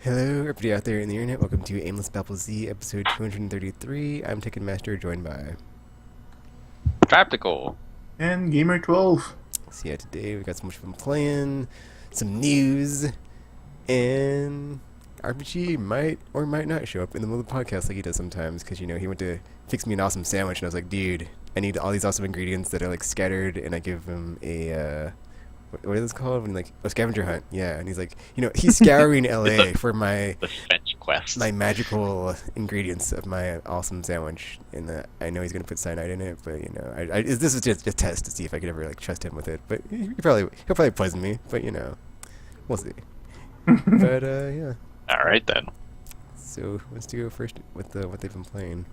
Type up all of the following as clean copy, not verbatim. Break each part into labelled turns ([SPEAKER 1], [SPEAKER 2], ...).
[SPEAKER 1] Hello, everybody out there in the internet. Welcome to Aimless Babble Z, episode 233. I'm Ticket Master, joined by.
[SPEAKER 2] Practical.
[SPEAKER 3] And Gamer 12.
[SPEAKER 1] So yeah, today we got so much fun playing, some news, and RPG might or might not show up in the middle of the podcast like he does sometimes, because he went to fix me an awesome sandwich, and I was like, dude, I need all these awesome ingredients that are like scattered, and I give him a what is this called? When like a scavenger hunt, yeah. And he's like, he's scouring LA for my
[SPEAKER 2] fetch quest.
[SPEAKER 1] my magical ingredients of my awesome sandwich, and I know he's gonna put cyanide in it, but this is just a test to see if I could ever like trust him with it. But he'll probably poison me, but we'll see. But yeah.
[SPEAKER 2] All right then.
[SPEAKER 1] So who wants to go first with what they've been playing?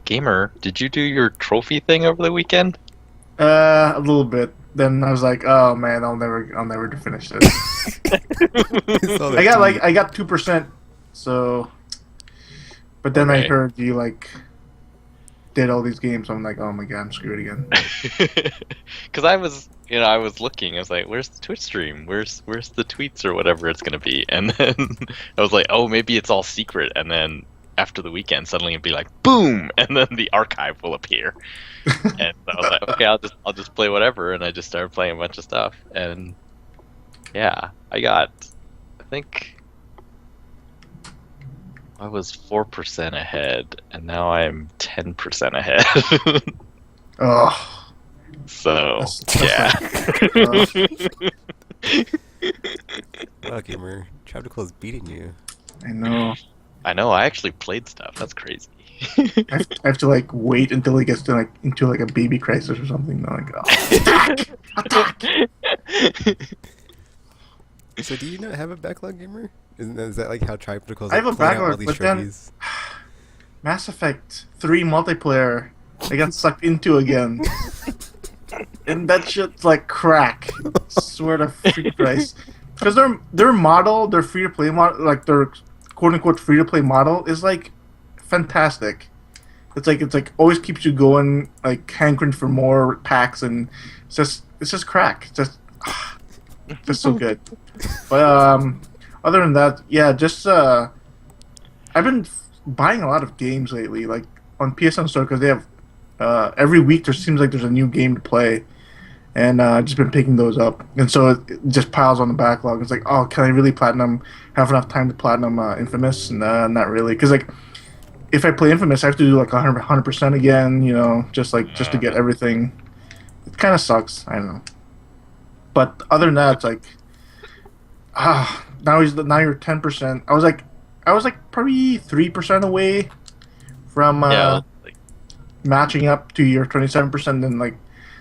[SPEAKER 2] Gamer, did you do your trophy thing over the weekend?
[SPEAKER 3] A little bit. Then I was like, oh man, I'll never finish this. I got 2%. So, but then I heard you like did all these games. So I'm like, oh my god, I'm screwed again.
[SPEAKER 2] Because I was looking. I was like, where's the Twitch stream? Where's the tweets or whatever it's gonna be? And then I was like, oh, maybe it's all secret. And then after the weekend, suddenly it'd be like, boom, and then the archive will appear. And I was like, okay, I'll just play whatever, and I just started playing a bunch of stuff, and yeah, I think I was 4% ahead, and now I'm 10% ahead.
[SPEAKER 3] Oh,
[SPEAKER 2] so
[SPEAKER 3] that's
[SPEAKER 2] yeah.
[SPEAKER 1] Wow, gamer, Tropical is beating you.
[SPEAKER 3] I know.
[SPEAKER 2] I know. I actually played stuff. That's crazy.
[SPEAKER 3] I have to like wait until he gets to like into like a baby crisis or something. I'm like, oh. Attack!
[SPEAKER 1] So do you not have a backlog, gamer? Is that like how Triplical's
[SPEAKER 3] I have a
[SPEAKER 1] playing out all
[SPEAKER 3] backlog,
[SPEAKER 1] these
[SPEAKER 3] but
[SPEAKER 1] trophies?
[SPEAKER 3] then Mass Effect 3 multiplayer, I got sucked into again, and that shit's like crack. Swear to freaking Christ, because their free to play model, like their quote unquote free to play model, is like fantastic. It's like always keeps you going, like hankering for more packs, and it's just crack. Just so good. But other than that, yeah, just I've been buying a lot of games lately, like on PSN Store, because they have every week there seems like there's a new game to play, and I've just been picking those up, and so it just piles on the backlog. It's like, oh, can I really have enough time to platinum Infamous? Nah, not really, because like if I play Infamous, I have to do like 100% again, just to get everything. It kind of sucks. I don't know. But other than that, it's like, now you're 10%. I was like probably 3% away from matching up to your 27%. And like,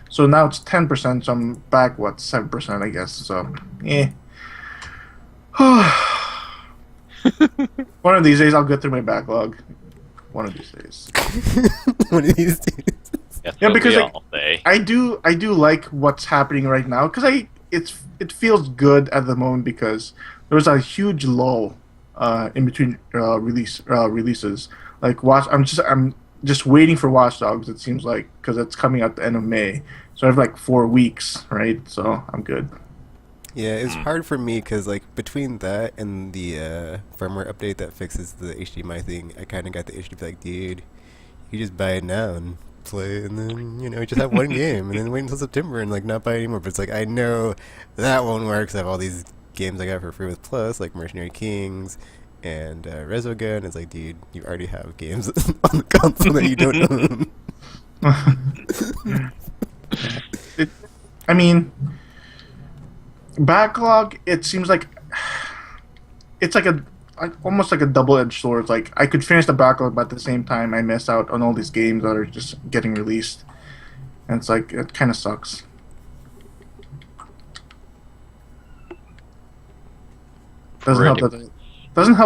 [SPEAKER 3] so now it's 10%. So I'm back 7%, I guess. So one of these days I'll get through my backlog. One of these days.
[SPEAKER 1] One of these days.
[SPEAKER 3] Yeah, because like, I do like what's happening right now, because it feels good at the moment, because there was a huge lull in between releases. Like I'm just waiting for Watch Dogs. It seems like, because it's coming out the end of May, so I have like 4 weeks, right? So I'm good.
[SPEAKER 1] Yeah, it's hard for me because like between that and the firmware update that fixes the HDMI thing, I kind of got the itch to be like, dude, you just buy it now and play, and then just have one game, and then wait until September and like not buy it anymore. But it's like, I know that won't work, 'cause I have all these games I got for free with Plus, like Mercenary Kings and Resogun. It's like, dude, you already have games on the console that you don't own.
[SPEAKER 3] I mean, backlog, it seems like it's like almost like a double-edged sword. It's like I could finish the backlog, but at the same time I miss out on all these games that are just getting released, and it's like, it kind of sucks. Doesn't help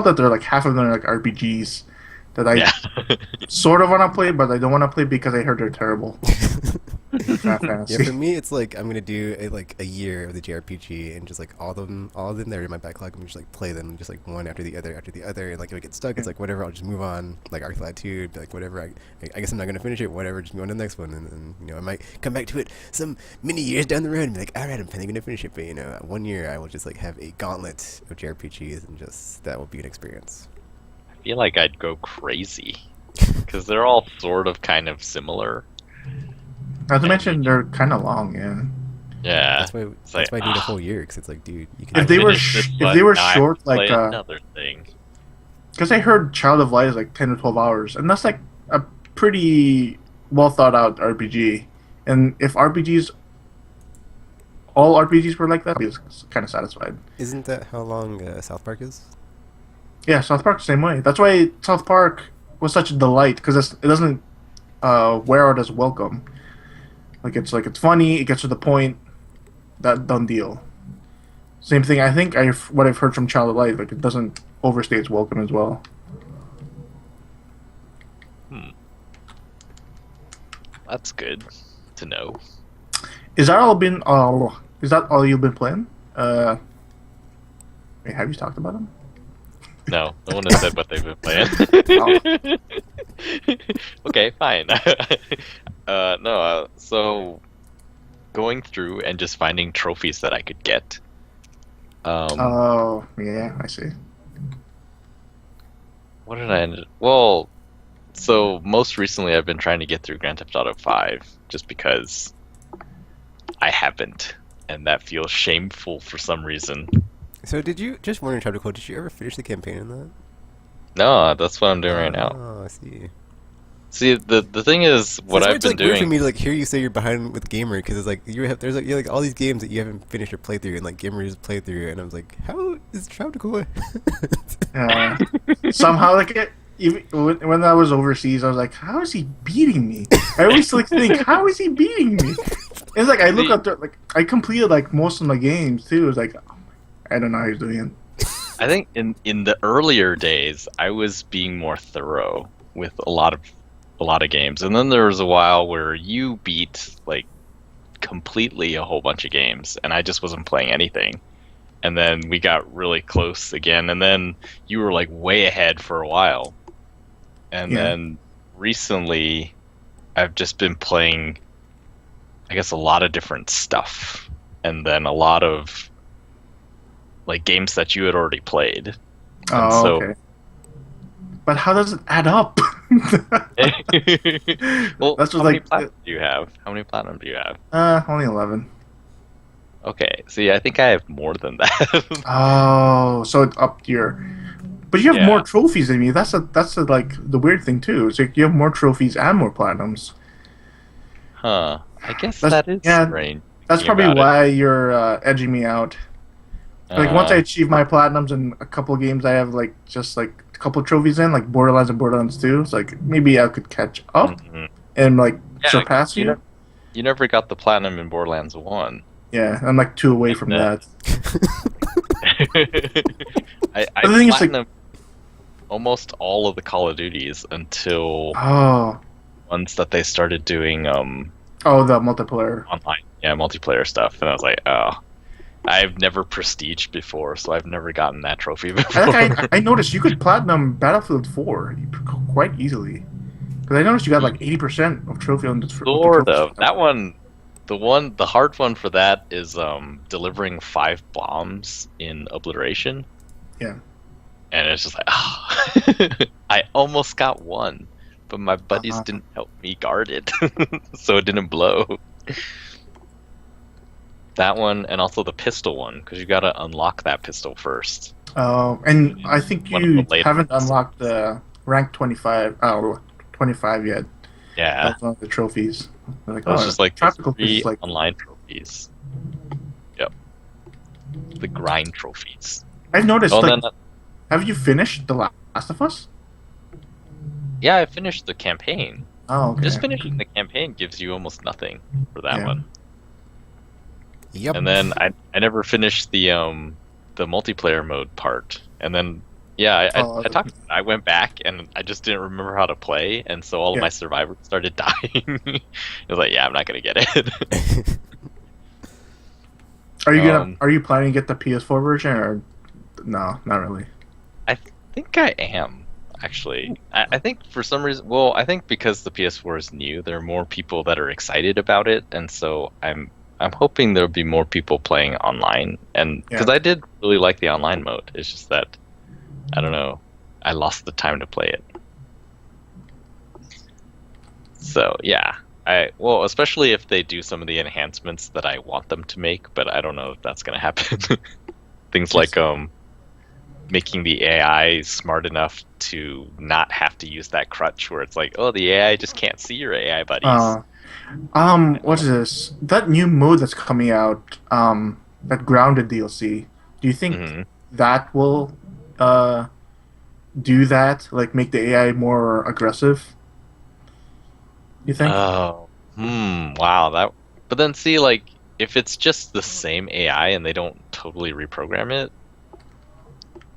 [SPEAKER 3] that they're like half of them are like RPGs that I sort of want to play, but I don't want to play because I heard they're terrible. Final
[SPEAKER 1] Yeah,
[SPEAKER 3] Fantasy.
[SPEAKER 1] for me, it's like I'm gonna do a year of the JRPG and just like all of them that are in my backlog. I'm just like play them just like one after the other. And like if I get stuck, it's like whatever. I'll just move on. Like Arclight 2, like whatever. I guess I'm not gonna finish it. Whatever, just move on to the next one, and you know I might come back to it some many years down the road and be like, all right, I'm finally gonna finish it. But you know, 1 year I will just like have a gauntlet of JRPGs, and just that will be an experience.
[SPEAKER 2] I feel like I'd go crazy because they're all sort of kind of similar.
[SPEAKER 3] Not to mention they're kind of long. Yeah.
[SPEAKER 2] Yeah.
[SPEAKER 1] That's why I need a whole year, because it's like, dude, you can.
[SPEAKER 3] If they were
[SPEAKER 2] finished this
[SPEAKER 3] if
[SPEAKER 2] one,
[SPEAKER 3] they were
[SPEAKER 2] now I have
[SPEAKER 3] short,
[SPEAKER 2] to play
[SPEAKER 3] like
[SPEAKER 2] another thing.
[SPEAKER 3] because I heard Child of Light is like 10 to 12 hours, and that's like a pretty well thought out RPG. And if all RPGs were like that, I'd be kind of satisfied.
[SPEAKER 1] Isn't that how long South Park is?
[SPEAKER 3] Yeah, South Park the same way. That's why South Park was such a delight, because it doesn't wear out as welcome. It's funny, it gets to the point, that done deal. Same thing. I think what I've heard from Child of Light, like it doesn't overstay its welcome as well.
[SPEAKER 2] That's good to know.
[SPEAKER 3] Is that all been? Is that all you've been playing? Wait, have you talked about them?
[SPEAKER 2] No, no one has said what they've been playing. Okay, fine. So going through and just finding trophies that I could get.
[SPEAKER 3] Oh, yeah, I see.
[SPEAKER 2] What did I end? Well, so most recently I've been trying to get through Grand Theft Auto 5 just because I haven't, and that feels shameful for some reason.
[SPEAKER 1] So did you, just wondering, Chapter Code, did you ever finish the campaign in that?
[SPEAKER 2] No, that's what I'm doing right now.
[SPEAKER 1] Oh, I see.
[SPEAKER 2] See, the thing is, what I've been
[SPEAKER 1] It's like weird for
[SPEAKER 2] doing.
[SPEAKER 1] me to like hear you say you're behind with Gamer, because it's like there's like all these games that you haven't finished your playthrough, and like Gamer's playthrough, and I was like, how is Chapter Code?
[SPEAKER 3] Somehow, even when I was overseas, I was like, how is he beating me? I always think, how is he beating me? It's like I look up there, like I completed like most of my games too. It's like, I don't know how he's doing it.
[SPEAKER 2] I think in the earlier days, I was being more thorough with a lot of games, and then there was a while where you beat like completely a whole bunch of games, and I just wasn't playing anything. And then we got really close again, and then you were like way ahead for a while. And then recently, I've just been playing, I guess, a lot of different stuff, and then a lot of like games that you had already played.
[SPEAKER 3] Oh,
[SPEAKER 2] so,
[SPEAKER 3] okay. But how does it add up?
[SPEAKER 2] Well,
[SPEAKER 3] that's
[SPEAKER 2] how
[SPEAKER 3] what
[SPEAKER 2] many
[SPEAKER 3] like.
[SPEAKER 2] platinum do you have? How many platinum do you have?
[SPEAKER 3] Only 11.
[SPEAKER 2] Okay, see, I think I have more than that.
[SPEAKER 3] Oh, so it's up your. But you have
[SPEAKER 2] Yeah.
[SPEAKER 3] more trophies than me. That's like the weird thing too. It's like you have more trophies and more platinums.
[SPEAKER 2] Huh. I guess
[SPEAKER 3] That's-
[SPEAKER 2] that is
[SPEAKER 3] yeah,
[SPEAKER 2] strange.
[SPEAKER 3] That's
[SPEAKER 2] thinking
[SPEAKER 3] probably
[SPEAKER 2] about
[SPEAKER 3] why you're edging me out. Like once I
[SPEAKER 2] Uh,
[SPEAKER 3] achieve my platinums in a couple games, I have like just like a couple trophies in, like Borderlands and Borderlands 2. It's like maybe I could catch up
[SPEAKER 2] mhm.
[SPEAKER 3] and like
[SPEAKER 2] Yeah,
[SPEAKER 3] surpass you.
[SPEAKER 2] You never got the platinum in Borderlands 1.
[SPEAKER 3] Yeah, I'm like 2 away from
[SPEAKER 2] Yeah.
[SPEAKER 3] that.
[SPEAKER 2] I
[SPEAKER 3] The thing is, like-
[SPEAKER 2] platinum almost all of the Call of Duties until
[SPEAKER 3] Oh,
[SPEAKER 2] once that they started doing
[SPEAKER 3] the multiplayer.
[SPEAKER 2] online, multiplayer stuff, and I was like, oh, I've never prestiged before, so I've never gotten that trophy before.
[SPEAKER 3] I noticed you could platinum Battlefield 4 quite easily. Because I noticed you got like 80% of trophy on the
[SPEAKER 2] Sort of. That one, the hard one for that is delivering 5 bombs in Obliteration.
[SPEAKER 3] Yeah.
[SPEAKER 2] And it's just like, I almost got one, but my buddies didn't help me guard it, so it didn't blow. That one, and also the pistol one, because you gotta unlock that pistol first.
[SPEAKER 3] And I think
[SPEAKER 2] One of
[SPEAKER 3] you
[SPEAKER 2] the later
[SPEAKER 3] haven't
[SPEAKER 2] ones.
[SPEAKER 3] unlocked the rank 25 yet.
[SPEAKER 2] Yeah,
[SPEAKER 3] That's one of the trophies. They're like,
[SPEAKER 2] it was just like the
[SPEAKER 3] tropical
[SPEAKER 2] 3
[SPEAKER 3] is like
[SPEAKER 2] online trophies. Yep, the grind trophies.
[SPEAKER 3] I've noticed.
[SPEAKER 2] Oh,
[SPEAKER 3] like,
[SPEAKER 2] then,
[SPEAKER 3] have you finished The Last of Us?
[SPEAKER 2] yeah, I finished the campaign.
[SPEAKER 3] Oh, okay.
[SPEAKER 2] Just finishing the campaign gives you almost nothing for that
[SPEAKER 3] Yeah.
[SPEAKER 2] one.
[SPEAKER 1] Yep.
[SPEAKER 2] And then I never finished the multiplayer mode part. And then Yeah,
[SPEAKER 3] Oh,
[SPEAKER 2] I talked. I went back and I just didn't remember how to play, and so all of
[SPEAKER 3] Yeah.
[SPEAKER 2] my survivors started dying. I was like, yeah, I'm not gonna get it.
[SPEAKER 3] Are you planning to get the PS4 version or no? Not really.
[SPEAKER 2] I think I am actually. I think for some reason, well, I think because the PS4 is new, there are more people that are excited about it, and so I'm hoping there'll be more people playing online, and because
[SPEAKER 3] Yeah.
[SPEAKER 2] I did really like the online mode. It's just that I don't know, I lost the time to play it. So yeah, well, especially if they do some of the enhancements that I want them to make, but I don't know if that's gonna happen. Things like making the AI smart enough to not have to use that crutch where it's like, oh, the AI just can't see your AI buddies.
[SPEAKER 3] What is this? That new mode that's coming out, that grounded DLC. Do you think
[SPEAKER 2] Hmm.
[SPEAKER 3] that will, uh, do that? Like make the AI more aggressive? You think?
[SPEAKER 2] Oh, wow. That, but then see, like, if it's just the same AI and they don't totally reprogram it,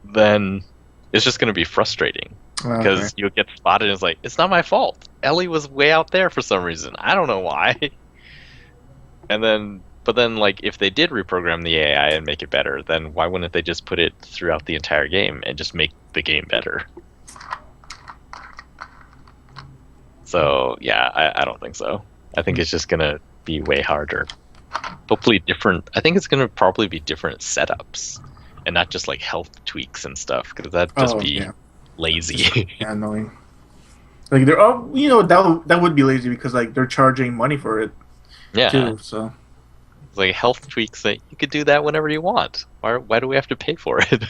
[SPEAKER 2] then it's just going to be frustrating
[SPEAKER 3] Okay.
[SPEAKER 2] because you'll get spotted and it's like, it's not my fault. Ellie was way out there for some reason. I don't know why. And then, but then, like, if they did reprogram the AI and make it better, then why wouldn't they just put it throughout the entire game and just make the game better? So, yeah, I don't think so. I think it's just gonna be way harder. Hopefully, different. I think it's gonna probably be different setups and not just like health tweaks and stuff, because that'd just
[SPEAKER 3] Oh
[SPEAKER 2] be
[SPEAKER 3] yeah.
[SPEAKER 2] lazy.
[SPEAKER 3] Yeah, annoying. Like they're that would be lazy because like they're charging money for it
[SPEAKER 2] Yeah,
[SPEAKER 3] too. So
[SPEAKER 2] it's like health tweaks that you could do that whenever you want. Why do we have to pay for it?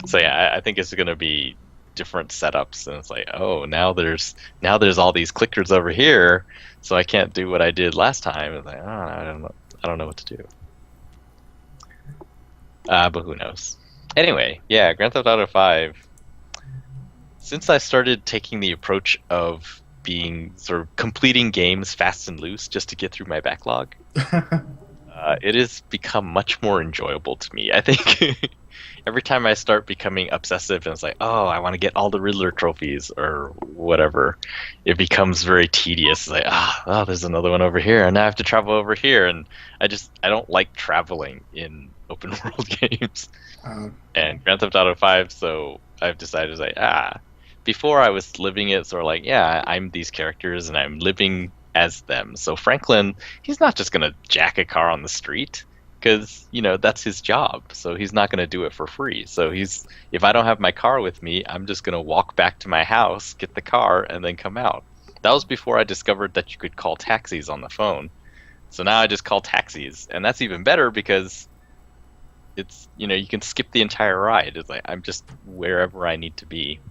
[SPEAKER 2] So yeah, I think it's gonna be different setups, and it's like, oh, now there's all these clickers over here, so I can't do what I did last time. It's like, oh, I don't know what to do. But who knows? Anyway, yeah, Grand Theft Auto 5. Since I started taking the approach of being sort of completing games fast and loose just to get through my backlog, it has become much more enjoyable to me. I think every time I start becoming obsessive and it's like, oh, I want to get all the Riddler trophies or whatever, it becomes very tedious. It's like, oh, there's another one over here, and now I have to travel over here, and I don't like traveling in open world games. And Grand Theft Auto 5, so I've decided like, before I was living it sort of like, yeah, I'm these characters and I'm living as them. So Franklin, he's not just gonna jack a car on the street because that's his job. So he's not gonna do it for free. So if I don't have my car with me, I'm just gonna walk back to my house, get the car, and then come out. That was before I discovered that you could call taxis on the phone. So now I just call taxis, and that's even better because it's you can skip the entire ride. It's like I'm just wherever I need to be.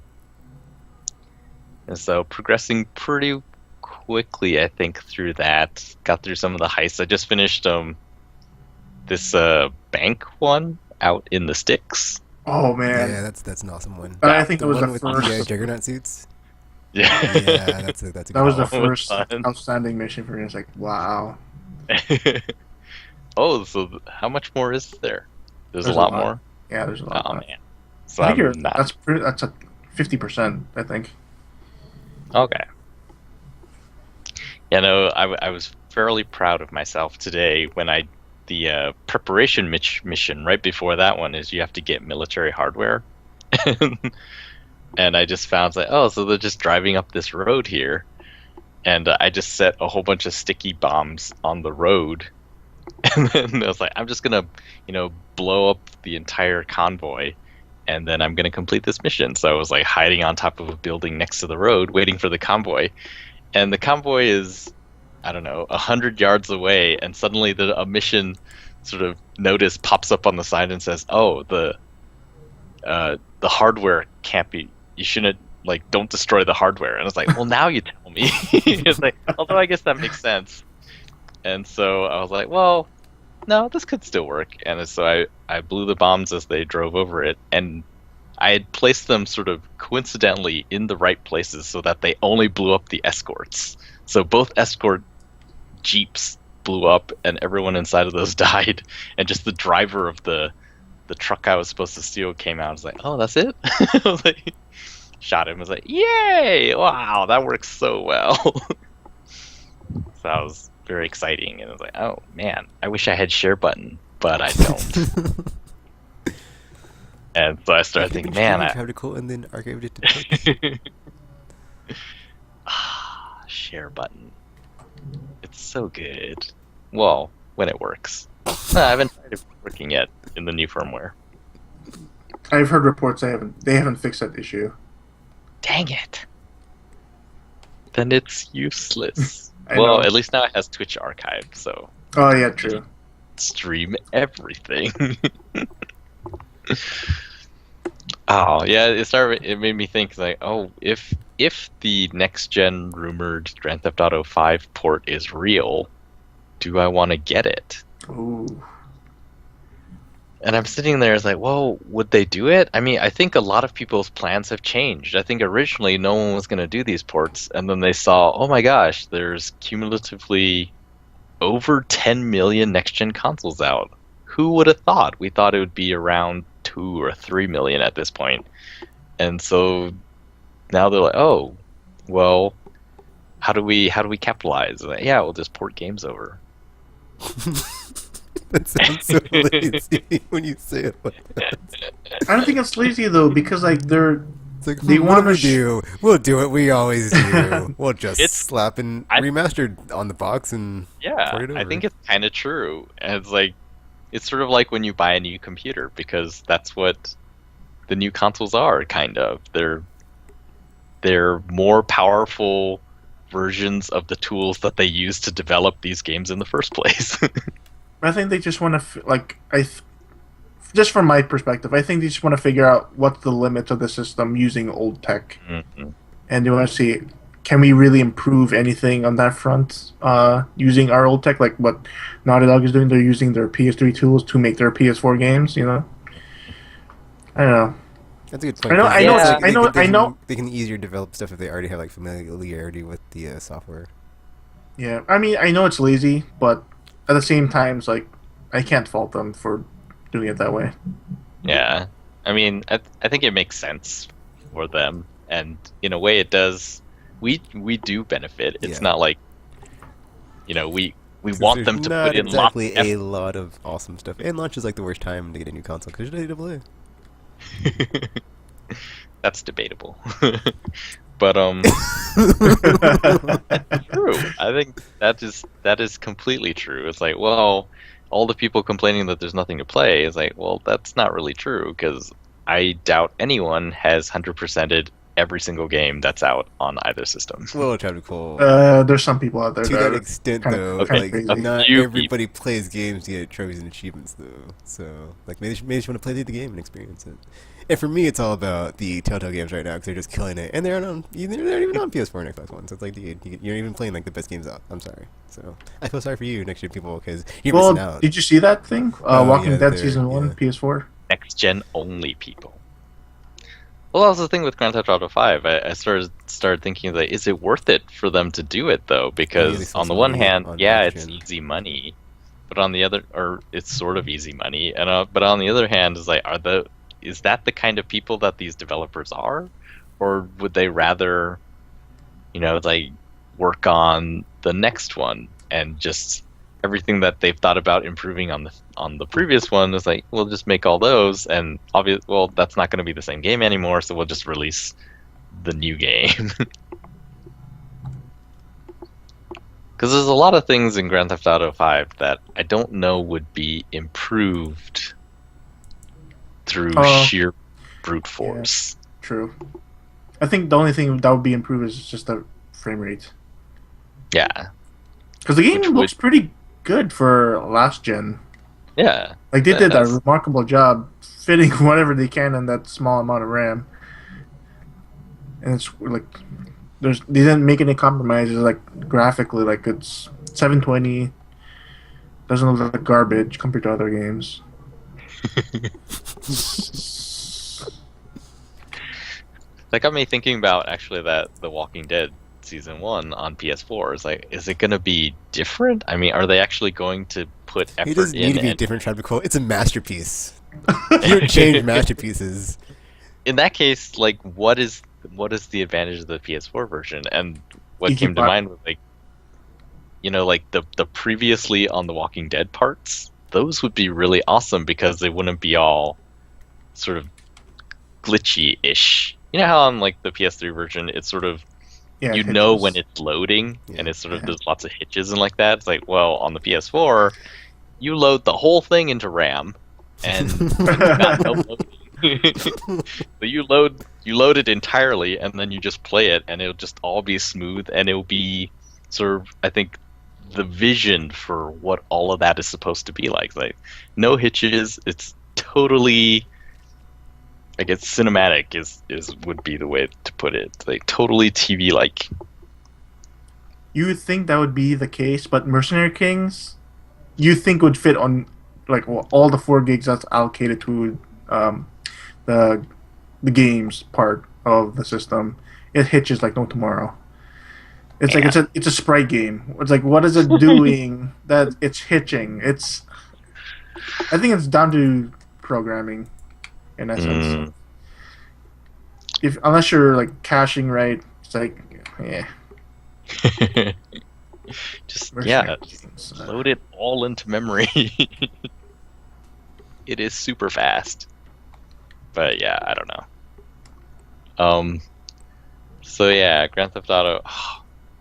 [SPEAKER 2] And so progressing pretty quickly, I think, through that. Got through some of the heists. I just finished this bank one out in the sticks.
[SPEAKER 3] oh man,
[SPEAKER 1] Yeah, that's an awesome one.
[SPEAKER 3] I think
[SPEAKER 1] The
[SPEAKER 3] that was the
[SPEAKER 1] one with the
[SPEAKER 3] first.
[SPEAKER 1] Juggernaut suits.
[SPEAKER 2] Yeah.
[SPEAKER 1] Yeah, that's a
[SPEAKER 3] That
[SPEAKER 1] good
[SPEAKER 3] was the
[SPEAKER 1] one.
[SPEAKER 2] That was
[SPEAKER 3] first
[SPEAKER 2] fun.
[SPEAKER 3] outstanding mission for me. It's like wow.
[SPEAKER 2] Oh, so how much more is there? There's
[SPEAKER 3] There's
[SPEAKER 2] a lot more?
[SPEAKER 3] Yeah, there's a lot.
[SPEAKER 2] Oh
[SPEAKER 3] More.
[SPEAKER 2] man. So
[SPEAKER 3] I think
[SPEAKER 2] I'm not
[SPEAKER 3] that's a 50%. I think.
[SPEAKER 2] okay. Yeah, no, I was fairly proud of myself today when the preparation mission right before that one is you have to get military hardware. And I just found like, oh, so they're just driving up this road here, and I just set a whole bunch of sticky bombs on the road, and then I was like, I'm just gonna, blow up the entire convoy, and then I'm gonna complete this mission. So I was like hiding on top of a building next to the road, waiting for the convoy, and the convoy is, I don't know, 100 yards away, and suddenly a mission sort of notice pops up on the side and says, oh, the hardware can't be. You shouldn't don't destroy the hardware. And it's like, well, now you tell me. It's like, although I guess that makes sense. And so I was like, well, no, this could still work. And so I blew the bombs as they drove over it, and I had placed them sort of coincidentally in the right places so that they only blew up the escorts. So both escort jeeps blew up, and everyone inside of those died, and just the driver of the the truck I was supposed to steal came out. I was like, oh, that's it? I was like, shot him. I was like, yay! Wow, that works so well. So that was very exciting. And I was like, oh, man, I wish I had share button, but I don't. And so I started thinking, man,
[SPEAKER 1] tried to cool and then archived it to
[SPEAKER 2] share button. It's so good. Well, when it works. I haven't tried it working yet in the new firmware.
[SPEAKER 3] I've heard reports they haven't fixed that issue.
[SPEAKER 2] Dang it. Then it's useless.
[SPEAKER 3] I
[SPEAKER 2] Well,
[SPEAKER 3] know.
[SPEAKER 2] at least now it has Twitch archive, so
[SPEAKER 3] Oh yeah, true.
[SPEAKER 2] stream everything. Oh yeah, it made me think like, oh, if the next gen rumored Grand Theft Auto 5 port is real, do I want to get it?
[SPEAKER 3] Ooh.
[SPEAKER 2] And I'm sitting there, it's like, well, would they do it? I mean, I think a lot of people's plans have changed. I think originally no one was going to do these ports, and then they saw, oh my gosh, there's cumulatively over 10 million next-gen consoles out. Who would have thought? We thought it would be around 2 or 3 million at this point. And so now they're like, oh, well, how do we capitalize? Like, yeah, we'll just port games over.
[SPEAKER 1] That sounds so lazy when you say it like that.
[SPEAKER 3] I don't think it's lazy though, because like
[SPEAKER 1] It's like,
[SPEAKER 3] they
[SPEAKER 1] what do
[SPEAKER 3] want
[SPEAKER 1] we
[SPEAKER 3] to
[SPEAKER 1] do? We'll do what we always do. We'll just
[SPEAKER 2] It's-
[SPEAKER 1] slap and remastered on the box and
[SPEAKER 2] Yeah,
[SPEAKER 1] port it
[SPEAKER 2] I
[SPEAKER 1] over.
[SPEAKER 2] think it's kind of true. And it's like, it's sort of like when you buy a new computer, because that's what the new consoles are, kind of. They're more powerful versions of the tools that they use to develop these games in the first place.
[SPEAKER 3] I think they just want to just from my perspective, I think they just want to figure out what's the limits of the system using old tech,
[SPEAKER 2] Mhm.
[SPEAKER 3] and they want to see, can we really improve anything on that front using our old tech, like what Naughty Dog is doing. They're using their PS3 tools to make their PS4 games. You know, I don't know.
[SPEAKER 1] That's a good point.
[SPEAKER 3] I know-
[SPEAKER 2] I know it's-
[SPEAKER 3] I know-
[SPEAKER 1] They can easier develop stuff if they already have like familiarity with the software.
[SPEAKER 3] Yeah, I mean, I know it's lazy, but at the same time, it's like I can't fault them for doing it that way.
[SPEAKER 2] Yeah, I mean, I think it makes sense for them, and in a way, it does. We do benefit. It's
[SPEAKER 1] Yeah.
[SPEAKER 2] not like, we
[SPEAKER 1] 'Cause
[SPEAKER 2] want
[SPEAKER 1] there's
[SPEAKER 2] them to
[SPEAKER 1] not
[SPEAKER 2] put in
[SPEAKER 1] exactly
[SPEAKER 2] lots.
[SPEAKER 1] a lot of awesome stuff. And launch is like the worst time to get a new console because you're AAA.
[SPEAKER 2] That's debatable, but true. I think that is completely true. It's like, well, all the people complaining that there's nothing to play is like, well, that's not really true, because I doubt anyone has 100%ed every single game that's out on either system.
[SPEAKER 1] Well, it's kind of cool.
[SPEAKER 3] There's some people out there
[SPEAKER 1] To
[SPEAKER 3] that
[SPEAKER 1] that
[SPEAKER 3] are
[SPEAKER 1] extent,
[SPEAKER 3] kinda-
[SPEAKER 1] though,
[SPEAKER 3] kinda
[SPEAKER 1] like
[SPEAKER 3] crazy.
[SPEAKER 1] not
[SPEAKER 2] few
[SPEAKER 1] everybody plays games to get trophies and achievements, though. So, like, maybe they just want to play through the game and experience it. And for me, it's all about the Telltale games right now because they're just killing it, and they're not even on PS4 and Xbox One. So it's like, dude, you're not even playing like the best games out. I'm sorry. So I feel sorry for you, next gen people, because you're missing
[SPEAKER 3] Well,
[SPEAKER 1] out.
[SPEAKER 3] did you see that thing?
[SPEAKER 1] Oh,
[SPEAKER 3] Walking
[SPEAKER 1] yeah,
[SPEAKER 3] Dead
[SPEAKER 1] there,
[SPEAKER 3] Season 1,
[SPEAKER 1] yeah.
[SPEAKER 3] PS4?
[SPEAKER 2] Next gen only people. Well, that was the thing with Grand Theft Auto 5. I started thinking, like, is it worth it for them to do it though?
[SPEAKER 1] they
[SPEAKER 2] Because
[SPEAKER 1] still
[SPEAKER 2] on the
[SPEAKER 1] sell
[SPEAKER 2] one
[SPEAKER 1] it
[SPEAKER 2] hand,
[SPEAKER 1] on
[SPEAKER 2] yeah,
[SPEAKER 1] next
[SPEAKER 2] it's
[SPEAKER 1] gen.
[SPEAKER 2] easy money, but on the other, or it's sort of easy money, and but on the other hand, is like, is that the kind of people that these developers are, or would they rather, like, work on the next one and just everything that they've thought about improving on the previous one is like, we'll just make all those, and well, that's not going to be the same game anymore, so we'll just release the new game. Because there's a lot of things in Grand Theft Auto 5 that I don't know would be improved through sheer brute force.
[SPEAKER 3] True. I think the only thing that would be improved is just the frame rate.
[SPEAKER 2] Yeah,
[SPEAKER 3] Because the game
[SPEAKER 2] Which
[SPEAKER 3] looks pretty good for last gen.
[SPEAKER 2] yeah.
[SPEAKER 3] Like, they
[SPEAKER 2] It
[SPEAKER 3] did a
[SPEAKER 2] has.
[SPEAKER 3] remarkable job fitting whatever they can in that small amount of RAM. And it's like, they didn't make any compromises, like, graphically. Like, it's 720, doesn't look like garbage compared to other games.
[SPEAKER 2] That got me thinking about actually that The Walking Dead Season 1 on PS4 is like, is it going to be different? I mean, are they actually going to put effort
[SPEAKER 1] It doesn't
[SPEAKER 2] in?
[SPEAKER 1] need to be
[SPEAKER 2] and-
[SPEAKER 1] different, trying to be cool. It's a masterpiece. You don't change masterpieces.
[SPEAKER 2] In that case, like, what is the advantage of the PS4 version? And what
[SPEAKER 3] Easy
[SPEAKER 2] came to
[SPEAKER 3] part.
[SPEAKER 2] mind was like, like the previously on The Walking Dead parts. Those would be really awesome because they wouldn't be all sort of glitchy-ish. You know how on like the PS3 version, it's sort of
[SPEAKER 3] Yeah,
[SPEAKER 2] you
[SPEAKER 3] it
[SPEAKER 2] know
[SPEAKER 3] hitches.
[SPEAKER 2] when it's loading and
[SPEAKER 1] Yeah.
[SPEAKER 2] it's sort of
[SPEAKER 3] Yeah.
[SPEAKER 2] there's lots of hitches and like that. It's like, well, on the PS4, you load the whole thing into RAM and it's got no loading. So you load it entirely and then you just play it and it'll just all be smooth and it'll be sort of, I think, the vision for what all of that is supposed to be like. Like no hitches, it's totally, I guess, cinematic is would be the way to put it. Like totally TV like.
[SPEAKER 3] You would think that would be the case, but Mercenary Kings, you think would fit on like all the 4 gigs that's allocated to the games part of the system. It hitches like no tomorrow. It's like
[SPEAKER 2] Yeah.
[SPEAKER 3] it's a sprite game. It's like what is it doing that it's hitching? I think it's down to programming in essence.
[SPEAKER 2] Mm.
[SPEAKER 3] If unless you're like caching right, it's like yeah.
[SPEAKER 2] Just
[SPEAKER 3] Mercenary
[SPEAKER 2] yeah,
[SPEAKER 3] Kings.
[SPEAKER 2] load it all into memory. It is super fast. But yeah, I don't know. So yeah, Grand Theft Auto.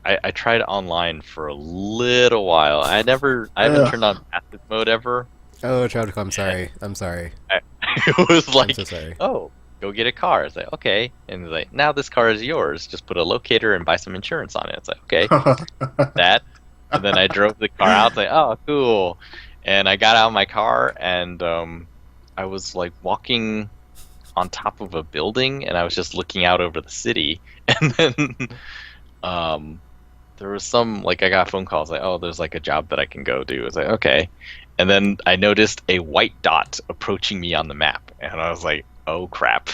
[SPEAKER 2] I tried online for a little while. I haven't
[SPEAKER 3] Ugh.
[SPEAKER 2] turned on passive mode ever.
[SPEAKER 1] Oh, Tropical, I'm sorry. I'm sorry.
[SPEAKER 2] It was
[SPEAKER 1] I'm
[SPEAKER 2] like,
[SPEAKER 1] so sorry.
[SPEAKER 2] oh, go get a car. It's like, okay. And it's like, now this car is yours. Just put a locator and buy some insurance on it. It's like, okay, that. And then I drove the car out. It's like, oh, cool. And I got out of my car and I was like walking on top of a building and I was just looking out over the city. And then there was some, like, I got phone calls like, oh, there's like a job that I can go do. It's like, okay. And then I noticed a white dot approaching me on the map. And I was like, oh, crap.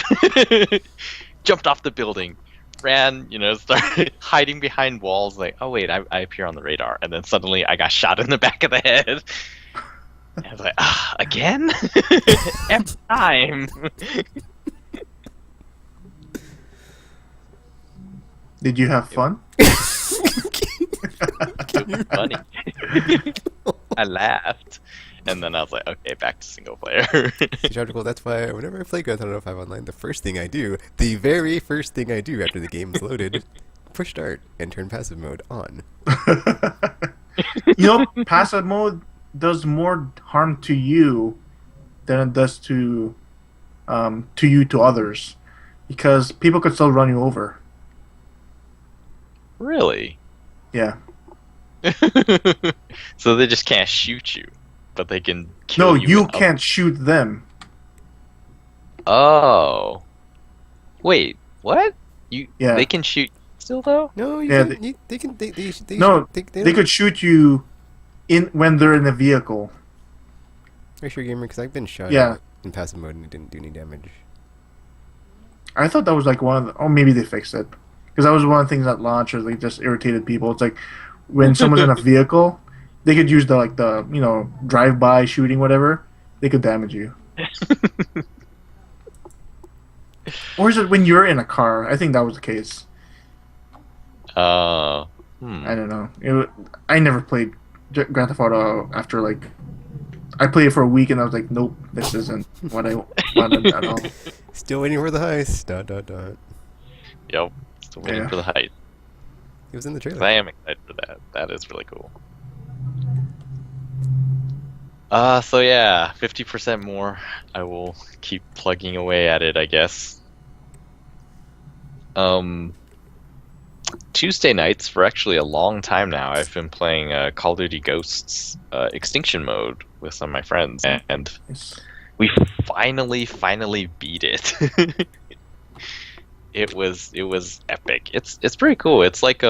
[SPEAKER 2] Jumped off the building, ran, started hiding behind walls. Like, oh, wait, I appear on the radar. And then suddenly I got shot in the back of the head. And I was like, again? Every time.
[SPEAKER 3] Did you have fun?
[SPEAKER 2] It was funny. I laughed. And then I was like, okay, back to single player.
[SPEAKER 1] Tropical, that's why whenever I play Grand Theft Auto 5 online, the very first thing I do after the game is loaded, push start and turn passive mode on.
[SPEAKER 3] Passive mode does more harm to you than it does to others, because people could still run you over.
[SPEAKER 2] Really?
[SPEAKER 3] Yeah.
[SPEAKER 2] So they just can't shoot you, but they can
[SPEAKER 3] No,
[SPEAKER 2] kill you.
[SPEAKER 3] you can't shoot them.
[SPEAKER 2] Oh. Wait, what?
[SPEAKER 3] Yeah.
[SPEAKER 2] They can shoot still though?
[SPEAKER 1] No,
[SPEAKER 3] Yeah,
[SPEAKER 1] they can. They
[SPEAKER 3] No,
[SPEAKER 1] they
[SPEAKER 3] they could shoot you when they're in a vehicle.
[SPEAKER 1] Are you sure, gamer? Because I've been shot
[SPEAKER 3] Yeah.
[SPEAKER 1] in passive mode and it didn't do any damage.
[SPEAKER 3] I thought that was like one of the. Oh, maybe they fixed it. Because that was one of the things that launched, like just irritated people. It's like when someone's in a vehicle, they could use the drive-by shooting, whatever. They could damage you. Or is it when you're in a car? I think that was the case. I don't know. I never played Grand Theft Auto after I played it for a week and I was like, nope, this isn't what I wanted at all.
[SPEAKER 1] Still waiting for the heist. Dot dot dot.
[SPEAKER 2] Yep. Still waiting
[SPEAKER 3] Yeah.
[SPEAKER 2] for the height.
[SPEAKER 1] It was in the trailer.
[SPEAKER 2] I am excited for that. That is really cool. So yeah, 50% more. I will keep plugging away at it, I guess. Tuesday nights for actually a long time now. I've been playing Call of Duty Ghosts Extinction Mode with some of my friends, and
[SPEAKER 3] Yes.
[SPEAKER 2] we finally beat it. It was epic. It's pretty cool. It's like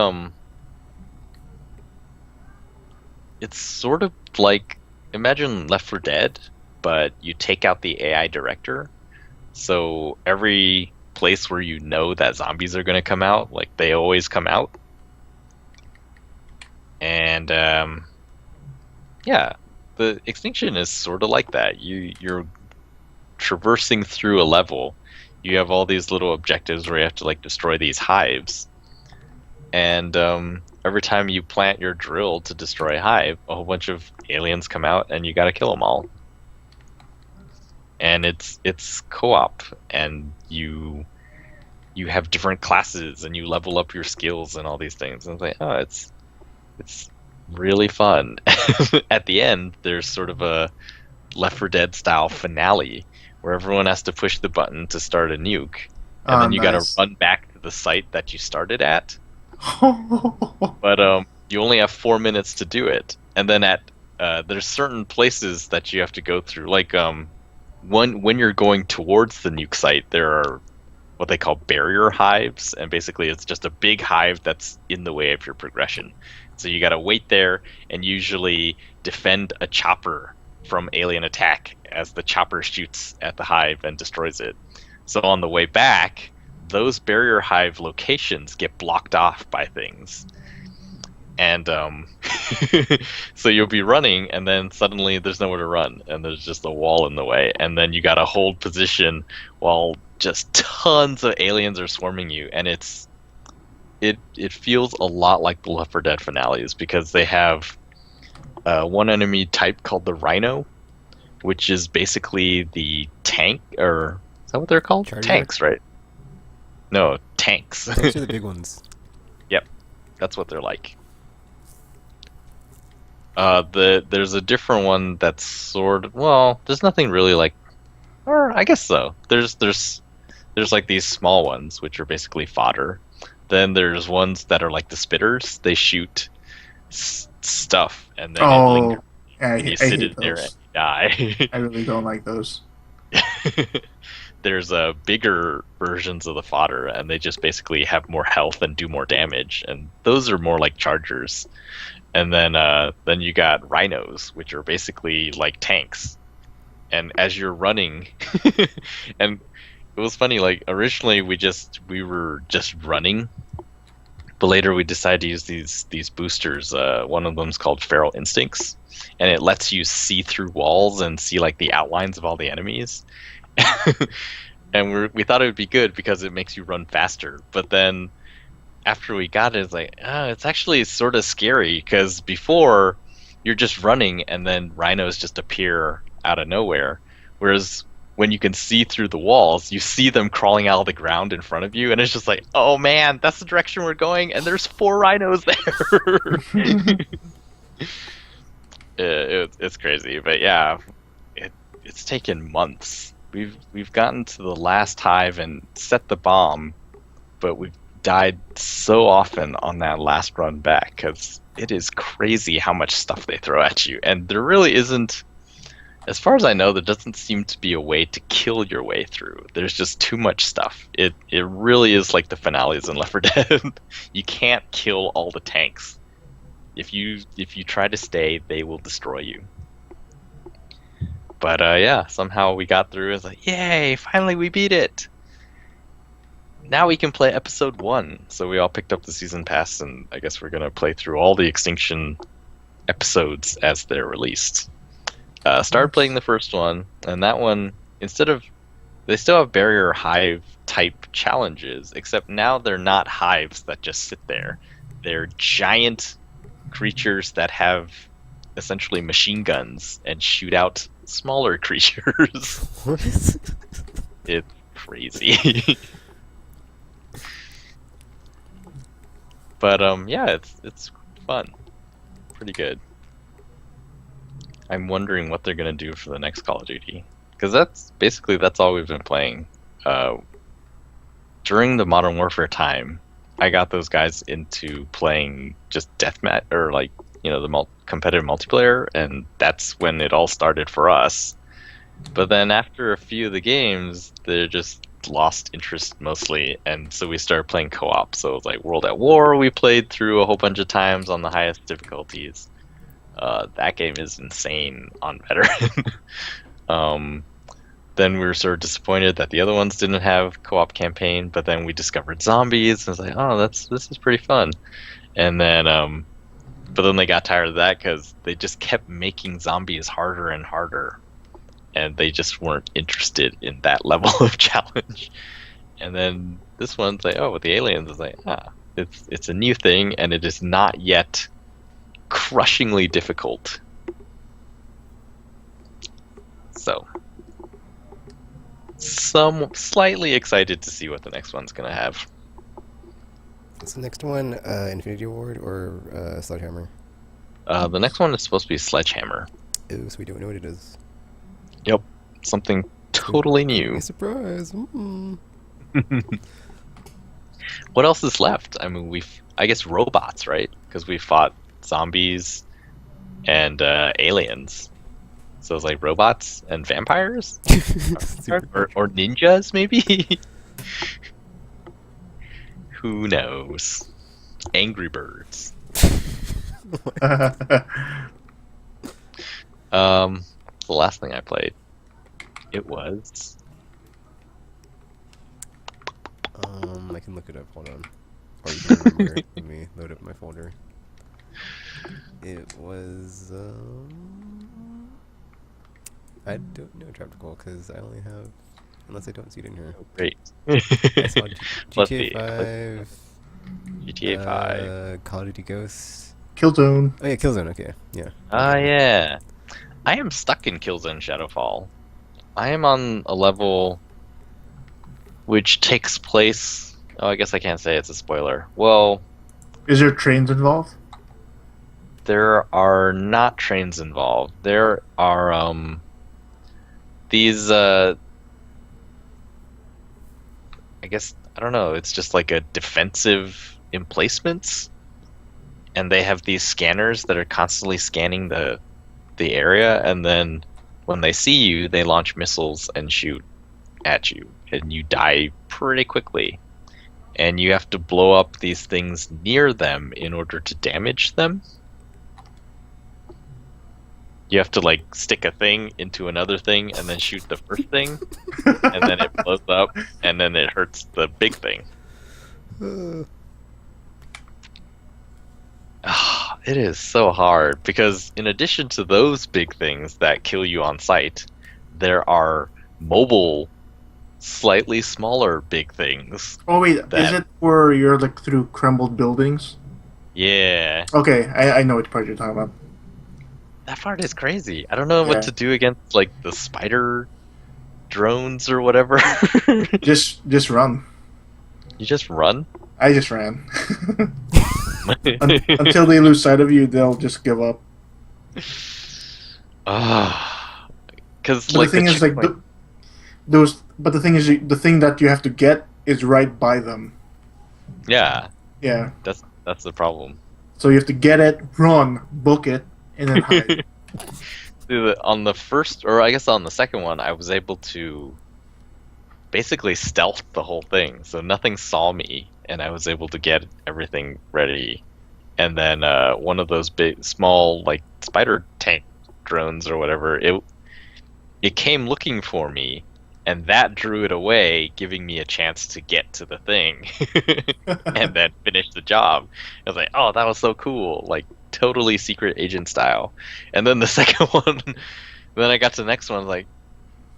[SPEAKER 2] it's sort of like, imagine Left 4 Dead, but you take out the AI director. So every place where you know that zombies are going to come out, like they always come out. And yeah, the Extinction is sort of like that. You're traversing through a level, you have all these little objectives where you have to like destroy these hives, and every time you plant your drill to destroy a hive, a whole bunch of aliens come out, and you got to kill them all. And it's co-op, and you have different classes, and you level up your skills and all these things. And it's like, oh, it's really fun. At the end, there's sort of a Left 4 Dead style finale where everyone has to push the button to start a nuke, and then you got to run back to the site that you started at. But you only have 4 minutes to do it, and then there's certain places that you have to go through. Like when you're going towards the nuke site, there are what they call barrier hives, and basically it's just a big hive that's in the way of your progression. So you got to wait there and usually defend a chopper from alien attack as the chopper shoots at the hive and destroys it. So on the way back, those barrier hive locations get blocked off by things. And so you'll be running, and then suddenly there's nowhere to run, and there's just a wall in the way, and then you gotta hold position while just tons of aliens are swarming you, and it feels a lot like the Left 4 Dead finales, because they have one enemy type called the Rhino, which is basically the tank, or is that what they're called?
[SPEAKER 1] Charger?
[SPEAKER 2] Tanks, right? No, tanks.
[SPEAKER 1] Those are the big ones.
[SPEAKER 2] Yep, that's what they're like. There's a different one that's sort of, well, there's nothing really like, or I guess so. There's like these small ones which are basically fodder. Then there's ones that are like the spitters. They shoot stuff, and then it lingers, and you sit in there and die.
[SPEAKER 3] I really don't like those.
[SPEAKER 2] There's bigger versions of the fodder, and they just basically have more health and do more damage, and those are more like chargers. And then you got rhinos, which are basically like tanks. And as you're running, and it was funny, like originally we were just running, but later we decided to use these boosters. One of them's called Feral Instincts, and it lets you see through walls and see like the outlines of all the enemies. And we thought it would be good because it makes you run faster, but then after we got it, it's like, oh, it's actually sort of scary, because before you're just running and then rhinos just appear out of nowhere, whereas when you can see through the walls, you see them crawling out of the ground in front of you, and it's just like, oh man, that's the direction we're going, and there's 4 rhinos there. It's crazy, but yeah, it's taken months. We've gotten to the last hive and set the bomb, but we've died so often on that last run back, because it is crazy how much stuff they throw at you, and there really isn't, as far as I know, there doesn't seem to be a way to kill your way through. There's just too much stuff. It really is like the finales in Left 4 Dead. You can't kill all the tanks. If you try to stay, they will destroy you. But yeah, somehow we got through. It's like, yay, finally we beat it. Now we can play episode 1. So we all picked up the season pass, and I guess we're going to play through all the Extinction episodes as they're released. Started playing the first one, and that one, they still have barrier hive type challenges, except now they're not hives that just sit there. They're giant creatures that have essentially machine guns and shoot out smaller creatures.
[SPEAKER 1] What?
[SPEAKER 2] It's crazy. But yeah, it's fun, pretty good. I'm wondering what they're gonna do for the next Call of Duty, because that's all we've been playing. During the Modern Warfare time, I got those guys into playing just deathmatch, or like, you know, the competitive multiplayer, and that's when it all started for us. But then after a few of the games, they're just lost interest mostly, and so we started playing co-op. So it was like World at War we played through a whole bunch of times on the highest difficulties. That game is insane on veteran. Then we were sort of disappointed that the other ones didn't have co-op campaign, but then we discovered zombies, and I was like, oh, this is pretty fun. And then but then they got tired of that because they just kept making zombies harder and harder. and they just weren't interested in that level of challenge. And then this one's like, oh, with the aliens, it's like, it's a new thing, and it is not yet crushingly difficult. So, slightly excited to see what the next one's gonna have.
[SPEAKER 1] What's the next one? Infinity Ward or Sledgehammer?
[SPEAKER 2] The next one is supposed to be Sledgehammer.
[SPEAKER 1] Ooh, so we don't know what it is.
[SPEAKER 2] Yep, something totally new.
[SPEAKER 1] Surprise!
[SPEAKER 2] What else is left? I mean, I guess robots, right? Because we fought zombies and aliens. So it's like robots and vampires? or ninjas, maybe? Who knows? Angry Birds. The last thing I played, it was...
[SPEAKER 1] I can look it up, hold on. Or you can remember. Let me load up my folder. It was, I don't know Tropical, because I only have, unless I don't see it in here.
[SPEAKER 2] Oh, great.
[SPEAKER 1] I saw
[SPEAKER 2] Let's
[SPEAKER 1] GTA
[SPEAKER 2] see.
[SPEAKER 1] 5.
[SPEAKER 2] GTA 5.
[SPEAKER 1] Call of Duty Ghosts.
[SPEAKER 3] Killzone.
[SPEAKER 1] Oh yeah, Killzone, okay, yeah.
[SPEAKER 2] Yeah. I am stuck in Killzone Shadowfall. I am on a level which takes place... Oh, I guess I can't say it's a spoiler. Well...
[SPEAKER 3] Is there trains involved?
[SPEAKER 2] There are not trains involved. There are, these, I guess, I don't know, it's just like a defensive emplacements. And they have these scanners that are constantly scanning the area, and then when they see you, they launch missiles and shoot at you, and you die pretty quickly. And you have to blow up these things near them in order to damage them. You have to like stick a thing into another thing and then shoot the first thing, and then it blows up, and then it hurts the big thing. It is so hard, because in addition to those big things that kill you on sight, there are mobile, slightly smaller big things.
[SPEAKER 3] Oh wait, is it where you're like through crumbled buildings?
[SPEAKER 2] Yeah.
[SPEAKER 3] Okay, I know which part you're talking about.
[SPEAKER 2] That part is crazy. I don't know what to do against like the spider drones or whatever.
[SPEAKER 3] Just run.
[SPEAKER 2] You just run?
[SPEAKER 3] I just ran. Until they lose sight of you, they'll just give up.
[SPEAKER 2] Because
[SPEAKER 3] like the thing is, like those. But the thing is, the thing that you have to get is right by them.
[SPEAKER 2] Yeah.
[SPEAKER 3] Yeah.
[SPEAKER 2] That's the problem.
[SPEAKER 3] So you have to get it, run, book it, and then hide.
[SPEAKER 2] On the first, or I guess on the second one, I was able to basically stealth the whole thing, so nothing saw me, and I was able to get everything ready. And then one of those small like spider tank drones or whatever, it came looking for me, and that drew it away, giving me a chance to get to the thing and then finish the job. I was like, oh, that was so cool, like totally secret agent style. And then the second one, then I got to the next one, like,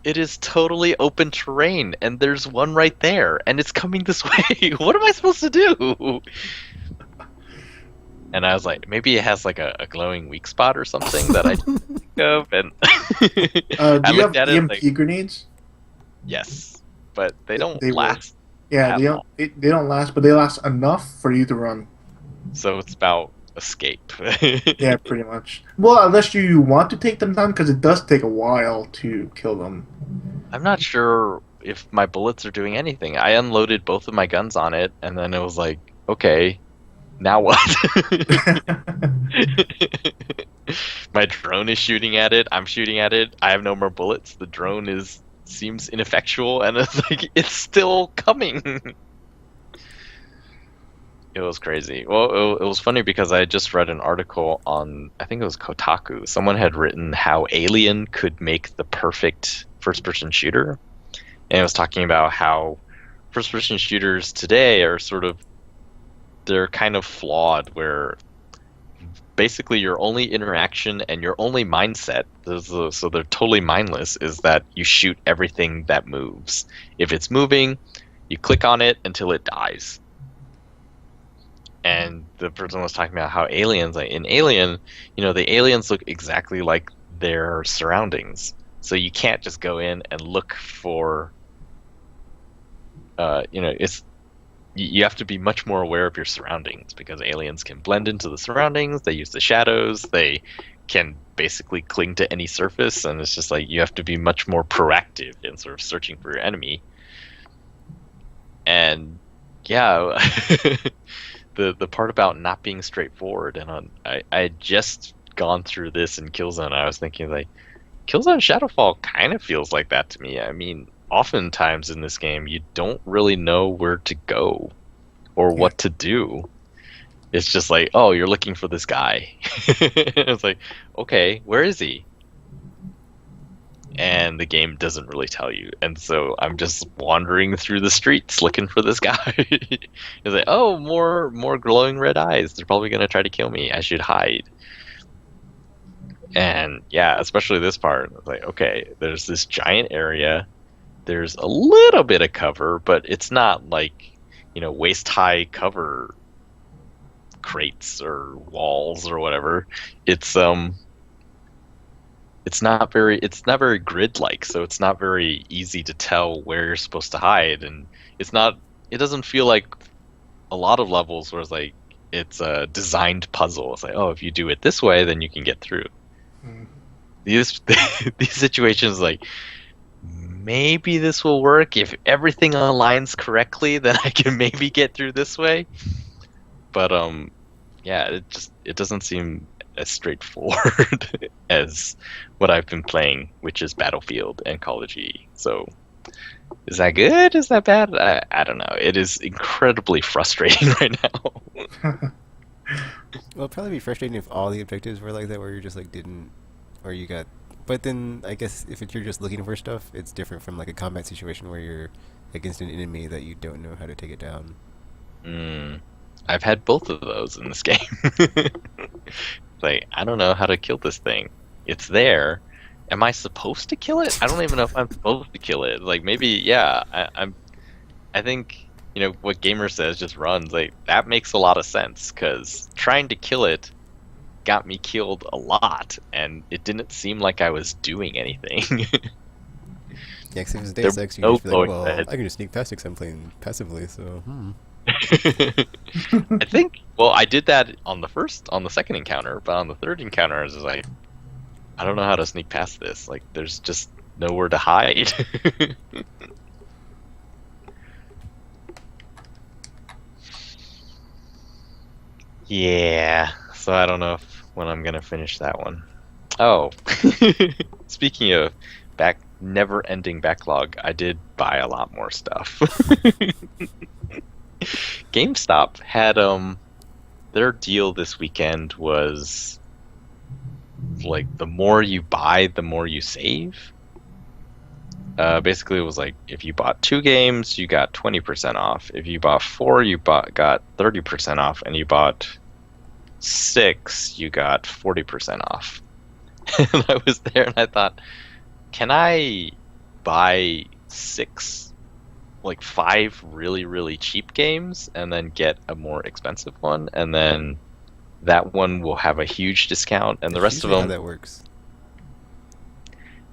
[SPEAKER 2] it is totally open terrain, and there's one right there, and it's coming this way. What am I supposed to do? And I was like, maybe it has like a glowing weak spot or something that I didn't think of. And
[SPEAKER 3] do you have EMP grenades?
[SPEAKER 2] Yes, but they don't
[SPEAKER 3] they
[SPEAKER 2] last.
[SPEAKER 3] Yeah, they don't last, but they last enough for you to run.
[SPEAKER 2] So it's about escape.
[SPEAKER 3] Yeah, pretty much. Well, unless you want to take them down, because it does take a while to kill them.
[SPEAKER 2] I'm not sure if my bullets are doing anything. I unloaded both of my guns on it, and then it was like, okay, now what? My drone is shooting at it. I'm shooting at it. I have no more bullets. The drone seems ineffectual, and it's like, it's still coming. It was crazy. Well, it was funny because I just read an article on, I think it was Kotaku. Someone had written how Alien could make the perfect first-person shooter, and it was talking about how first-person shooters today are they're kind of flawed, where basically your only interaction and your only mindset, so they're totally mindless, is that you shoot everything that moves. If it's moving, you click on it until it dies. And the person was talking about how aliens, like in Alien, the aliens look exactly like their surroundings. So you can't just go in and look for, it's you have to be much more aware of your surroundings because aliens can blend into the surroundings. They use the shadows. They can basically cling to any surface, and it's just like you have to be much more proactive in sort of searching for your enemy. And yeah, the part about not being straightforward, and I had just gone through this in Killzone. I was thinking like, Killzone Shadowfall kind of feels like that to me. I mean, oftentimes in this game, you don't really know where to go or what to do. It's just like, oh, you're looking for this guy. It's like, okay, where is he? And the game doesn't really tell you. And so I'm just wandering through the streets looking for this guy. It's like, oh, more glowing red eyes. They're probably going to try to kill me. I should hide. And yeah, especially this part. It's like, okay, there's this giant area. There's a little bit of cover, but it's not like, waist-high cover crates or walls or whatever. It's not very grid-like, so it's not very easy to tell where you're supposed to hide, and it doesn't feel like a lot of levels where it's a designed puzzle. It's like, oh, if you do it this way, then you can get through. These situations, like, maybe this will work if everything aligns correctly, then I can maybe get through this way. But yeah, it doesn't seem as straightforward as what I've been playing, which is Battlefield and Call of Duty. So is that good? Is that bad? I don't know. It is incredibly frustrating right now.
[SPEAKER 1] Well, it'd probably be frustrating if all the objectives were like that, where you're just like you got. But then I guess if you're just looking for stuff, it's different from like a combat situation where you're against an enemy that you don't know how to take it down.
[SPEAKER 2] I've had both of those in this game. Like, I don't know how to kill this thing. It's there. Am I supposed to kill it? I don't even know if I'm supposed to kill it. Like, maybe, yeah. I think, what Gamer says just runs. Like, that makes a lot of sense, because trying to kill it got me killed a lot, and it didn't seem like I was doing anything.
[SPEAKER 1] Yeah, because if it's Deus Ex, you can just be like, well, I can just sneak past it because I'm playing passively, so...
[SPEAKER 2] I think, well, I did that on the second encounter, but on the third encounter, I was like, I don't know how to sneak past this. Like, there's just nowhere to hide. Yeah, so I don't know when I'm gonna finish that one. Oh, speaking of never-ending backlog, I did buy a lot more stuff. GameStop had their deal this weekend was like the more you buy, the more you save. Basically, it was like if you bought 2 games, you got 20% off. If you bought 4, got 30% off, and you bought 6, you got 40% off. And I was there, and I thought, can I buy 5 really, really cheap games and then get a more expensive one, and then that one will have a huge discount, and the rest of them...
[SPEAKER 1] how that works.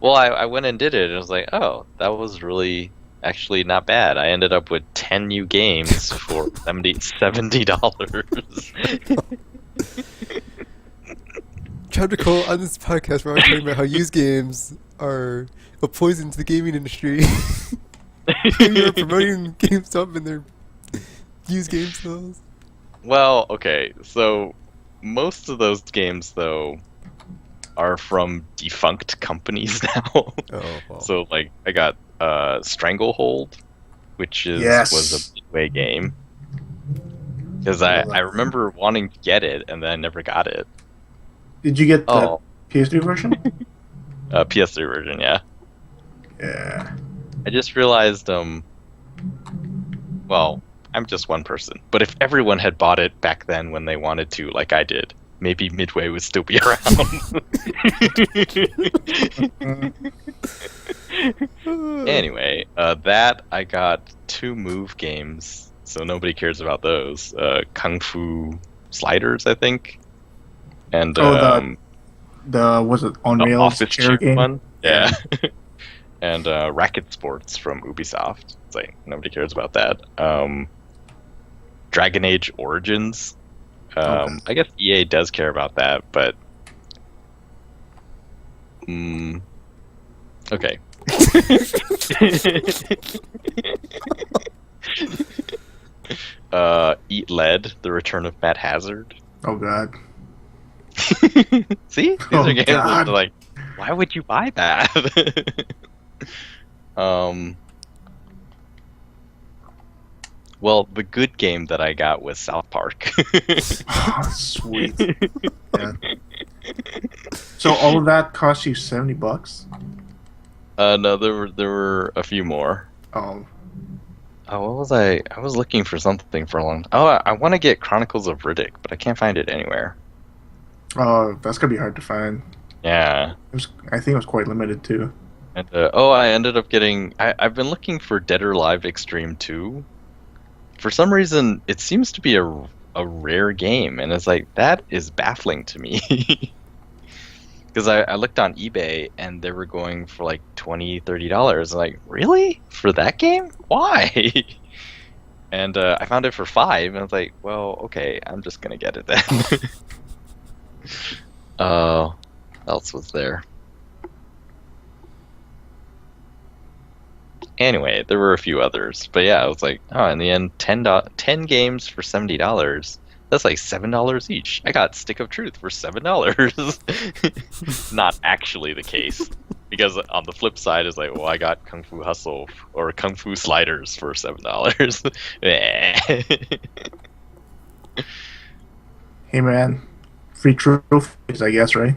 [SPEAKER 2] Well, I went and did it, and I was like, oh, that was really actually not bad. I ended up with 10 new games for $70.
[SPEAKER 1] Chapter Cole, on this podcast, we're talking about how used games are a poison to the gaming industry. You're promoting GameStop and their used game sales.
[SPEAKER 2] Well, okay, so most of those games, though, are from defunct companies now.
[SPEAKER 1] Oh, well.
[SPEAKER 2] So, like, I got Stranglehold, which was a Midway game. Because I remember wanting to get it, and then I never got it.
[SPEAKER 3] Did you get the PS3 version?
[SPEAKER 2] PS3 version, yeah.
[SPEAKER 3] Yeah.
[SPEAKER 2] I just realized, well, I'm just one person. But if everyone had bought it back then when they wanted to, like I did, maybe Midway would still be around. Anyway, that I got 2 move games, so nobody cares about those. Kung Fu Sliders, I think, and
[SPEAKER 3] the was it on
[SPEAKER 2] the
[SPEAKER 3] rails
[SPEAKER 2] Office
[SPEAKER 3] chair
[SPEAKER 2] Chair
[SPEAKER 3] game?
[SPEAKER 2] one, yeah, and Racket Sports from Ubisoft. It's like nobody cares about that. Dragon Age Origins.
[SPEAKER 3] Okay.
[SPEAKER 2] I guess EA does care about that, but okay. Eat Lead: The Return of Matt Hazard.
[SPEAKER 3] Oh god.
[SPEAKER 2] See, these
[SPEAKER 3] Oh,
[SPEAKER 2] are games
[SPEAKER 3] God.
[SPEAKER 2] that are like, why would you buy that? Well, the good game that I got was South Park.
[SPEAKER 3] Oh, sweet. Yeah. So all of that cost you $70?
[SPEAKER 2] No, there were a few more.
[SPEAKER 3] Oh,
[SPEAKER 2] Oh, what was I? I was looking for something for a long. Oh, I want to get Chronicles of Riddick, but I can't find it anywhere.
[SPEAKER 3] that's gonna be hard to find.
[SPEAKER 2] Yeah.
[SPEAKER 3] I think it was quite limited too.
[SPEAKER 2] And I ended up getting. I've been looking for Dead or Alive Extreme 2. For some reason, it seems to be a rare game, and it's like that is baffling to me. Because I looked on eBay and they were going for like $20-$30. I'm like, really? For that game? Why? And I found it for $5, and I was like, well, okay, I'm just gonna get it then. Else was there? Anyway, there were a few others, but yeah, I was like, oh, in the end, 10 games for $70. That's like $7 each. I got Stick of Truth for $7. Not actually the case, because on the flip side is like, well, I got Kung Fu Hustle or Kung Fu Sliders for $7.
[SPEAKER 3] Hey man, free trophies, I guess, right?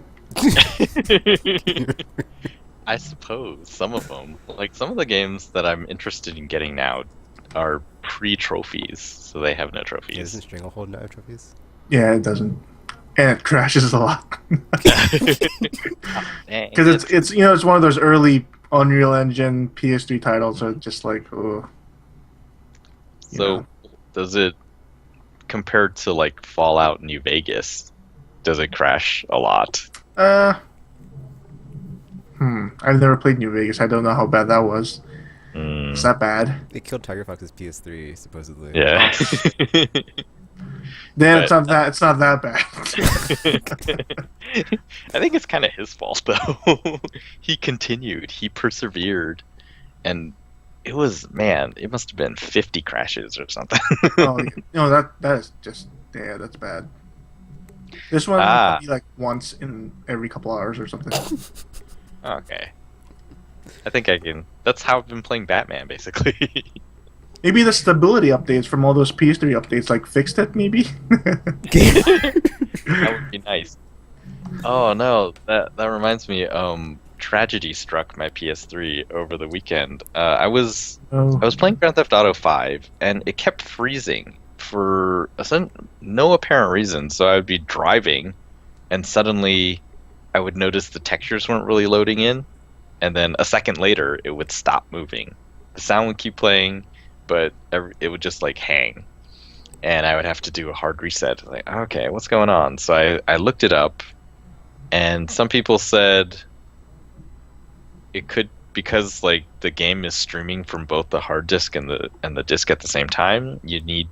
[SPEAKER 2] I suppose some of them, like some of the games that I'm interested in getting now, are pre-trophies, so they have no trophies.
[SPEAKER 1] Isn't Stranglehold not have trophies?
[SPEAKER 3] Yeah, it doesn't, and it crashes a lot.
[SPEAKER 2] Dang,
[SPEAKER 3] Because it's it's one of those early Unreal Engine PS3 titles, so it's just like, oh.
[SPEAKER 2] So, does it, compared to like Fallout New Vegas, does it crash a lot?
[SPEAKER 3] I've never played New Vegas. I don't know how bad that was. Is that bad?
[SPEAKER 1] They killed Tiger Fox's PS3 supposedly.
[SPEAKER 2] Yeah.
[SPEAKER 3] Then
[SPEAKER 2] But-
[SPEAKER 3] it's not that bad.
[SPEAKER 2] I think it's kind of his fault though. He continued, he persevered, and it must have been 50 crashes or something.
[SPEAKER 3] Oh, that is just that's bad. This one would be like once in every couple hours or something.
[SPEAKER 2] Okay. I think I can. That's how I've been playing Batman, basically.
[SPEAKER 3] Maybe the stability updates from all those PS3 updates like fixed it. Maybe.
[SPEAKER 2] That would be nice. Oh no, that reminds me. Tragedy struck my PS3 over the weekend. I was playing Grand Theft Auto 5, and it kept freezing for no apparent reason. So I would be driving, and suddenly I would notice the textures weren't really loading in, and then a second later it would stop moving. The sound would keep playing, but it would just like hang, and I would have to do a hard reset. Like, okay, what's going on? So I looked it up, and some people said it could, because like the game is streaming from both the hard disk and the disk at the same time. You need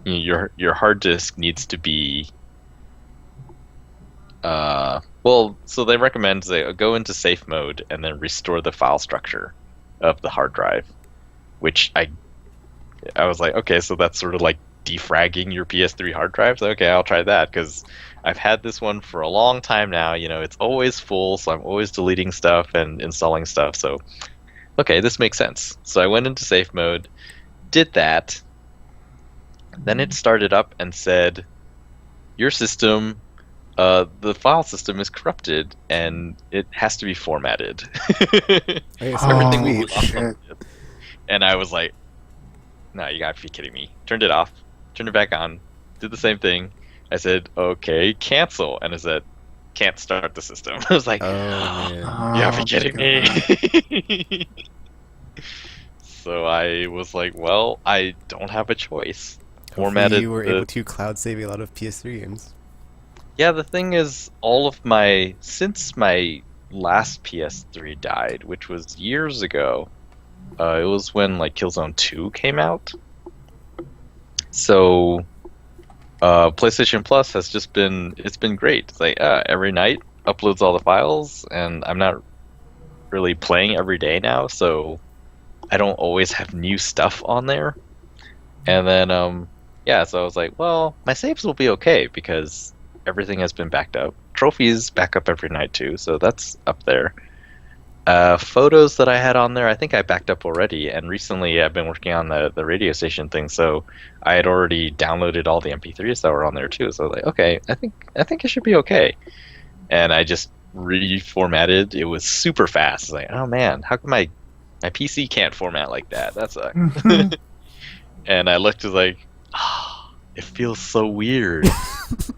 [SPEAKER 2] your hard disk needs to be so they recommend go into safe mode and then restore the file structure of the hard drive, which I was like, okay, so that's sort of like defragging your PS3 hard drive. So, okay, I'll try that, because I've had this one for a long time now. It's always full, so I'm always deleting stuff and installing stuff. So, okay, this makes sense. So I went into safe mode, did that, then it started up and said, your system, the file system is corrupted and it has to be formatted.
[SPEAKER 1] Okay, so
[SPEAKER 2] Everything
[SPEAKER 3] Oh,
[SPEAKER 2] was
[SPEAKER 3] shit.
[SPEAKER 2] And I was like, no, you gotta be kidding me. Turned it off, turned it back on, did the same thing. I said, okay, cancel. And it said, can't start the system. I was like,
[SPEAKER 1] Oh man.
[SPEAKER 2] you gotta be
[SPEAKER 3] Oh my
[SPEAKER 2] kidding
[SPEAKER 3] God.
[SPEAKER 2] me. So I was like, well, I don't have a choice.
[SPEAKER 1] Hopefully
[SPEAKER 2] Formatted
[SPEAKER 1] you were
[SPEAKER 2] the
[SPEAKER 1] able to cloud save a lot of PS3 games.
[SPEAKER 2] Yeah, the thing is, since my last PS3 died, which was years ago, it was when like Killzone 2 came out. So, PlayStation Plus has it's been great. It's like every night uploads all the files, and I'm not really playing every day now, so I don't always have new stuff on there. And then, yeah, so I was like, well, my saves will be okay because everything has been backed up. Trophies back up every night too, so that's up there. Photos that I had on there, I think I backed up already. And recently, I've been working on the radio station thing, so I had already downloaded all the MP3s that were on there too. So I was like, okay, I think it should be okay. And I just reformatted. It was super fast. It's like, oh man, how come my PC can't format like that? That sucks. And I looked at like, it feels so weird.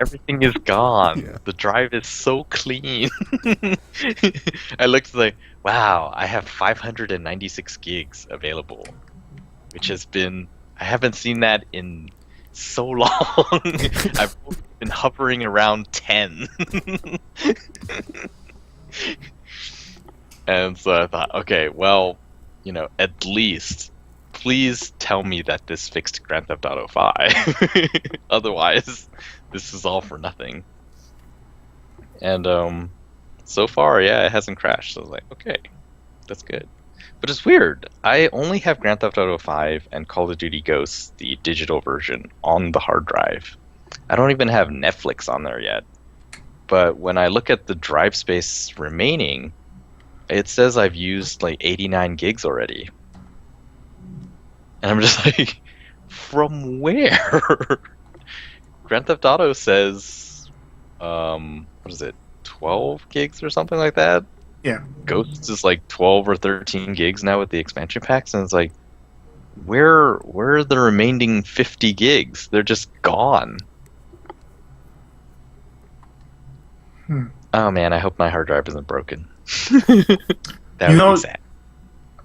[SPEAKER 2] Everything is gone.
[SPEAKER 1] Yeah.
[SPEAKER 2] The drive is so clean. I looked like, wow, I have 596 gigs available, which I haven't seen that in so long. I've been hovering around 10. And so I thought, okay, well, at least please tell me that this fixed Grand Theft Auto 5. Otherwise, this is all for nothing. And so far, yeah, it hasn't crashed. So I was like, okay, that's good. But it's weird. I only have Grand Theft Auto 5 and Call of Duty Ghosts, the digital version, on the hard drive. I don't even have Netflix on there yet. But when I look at the drive space remaining, it says I've used like 89 gigs already. And I'm just like, from where? Grand Theft Auto says, what is it, 12 gigs or something like that?
[SPEAKER 3] Yeah.
[SPEAKER 2] Ghosts is like 12 or 13 gigs now with the expansion packs, and it's like, where are the remaining 50 gigs? They're just gone. Oh man, I hope my hard drive isn't broken. That would be sad.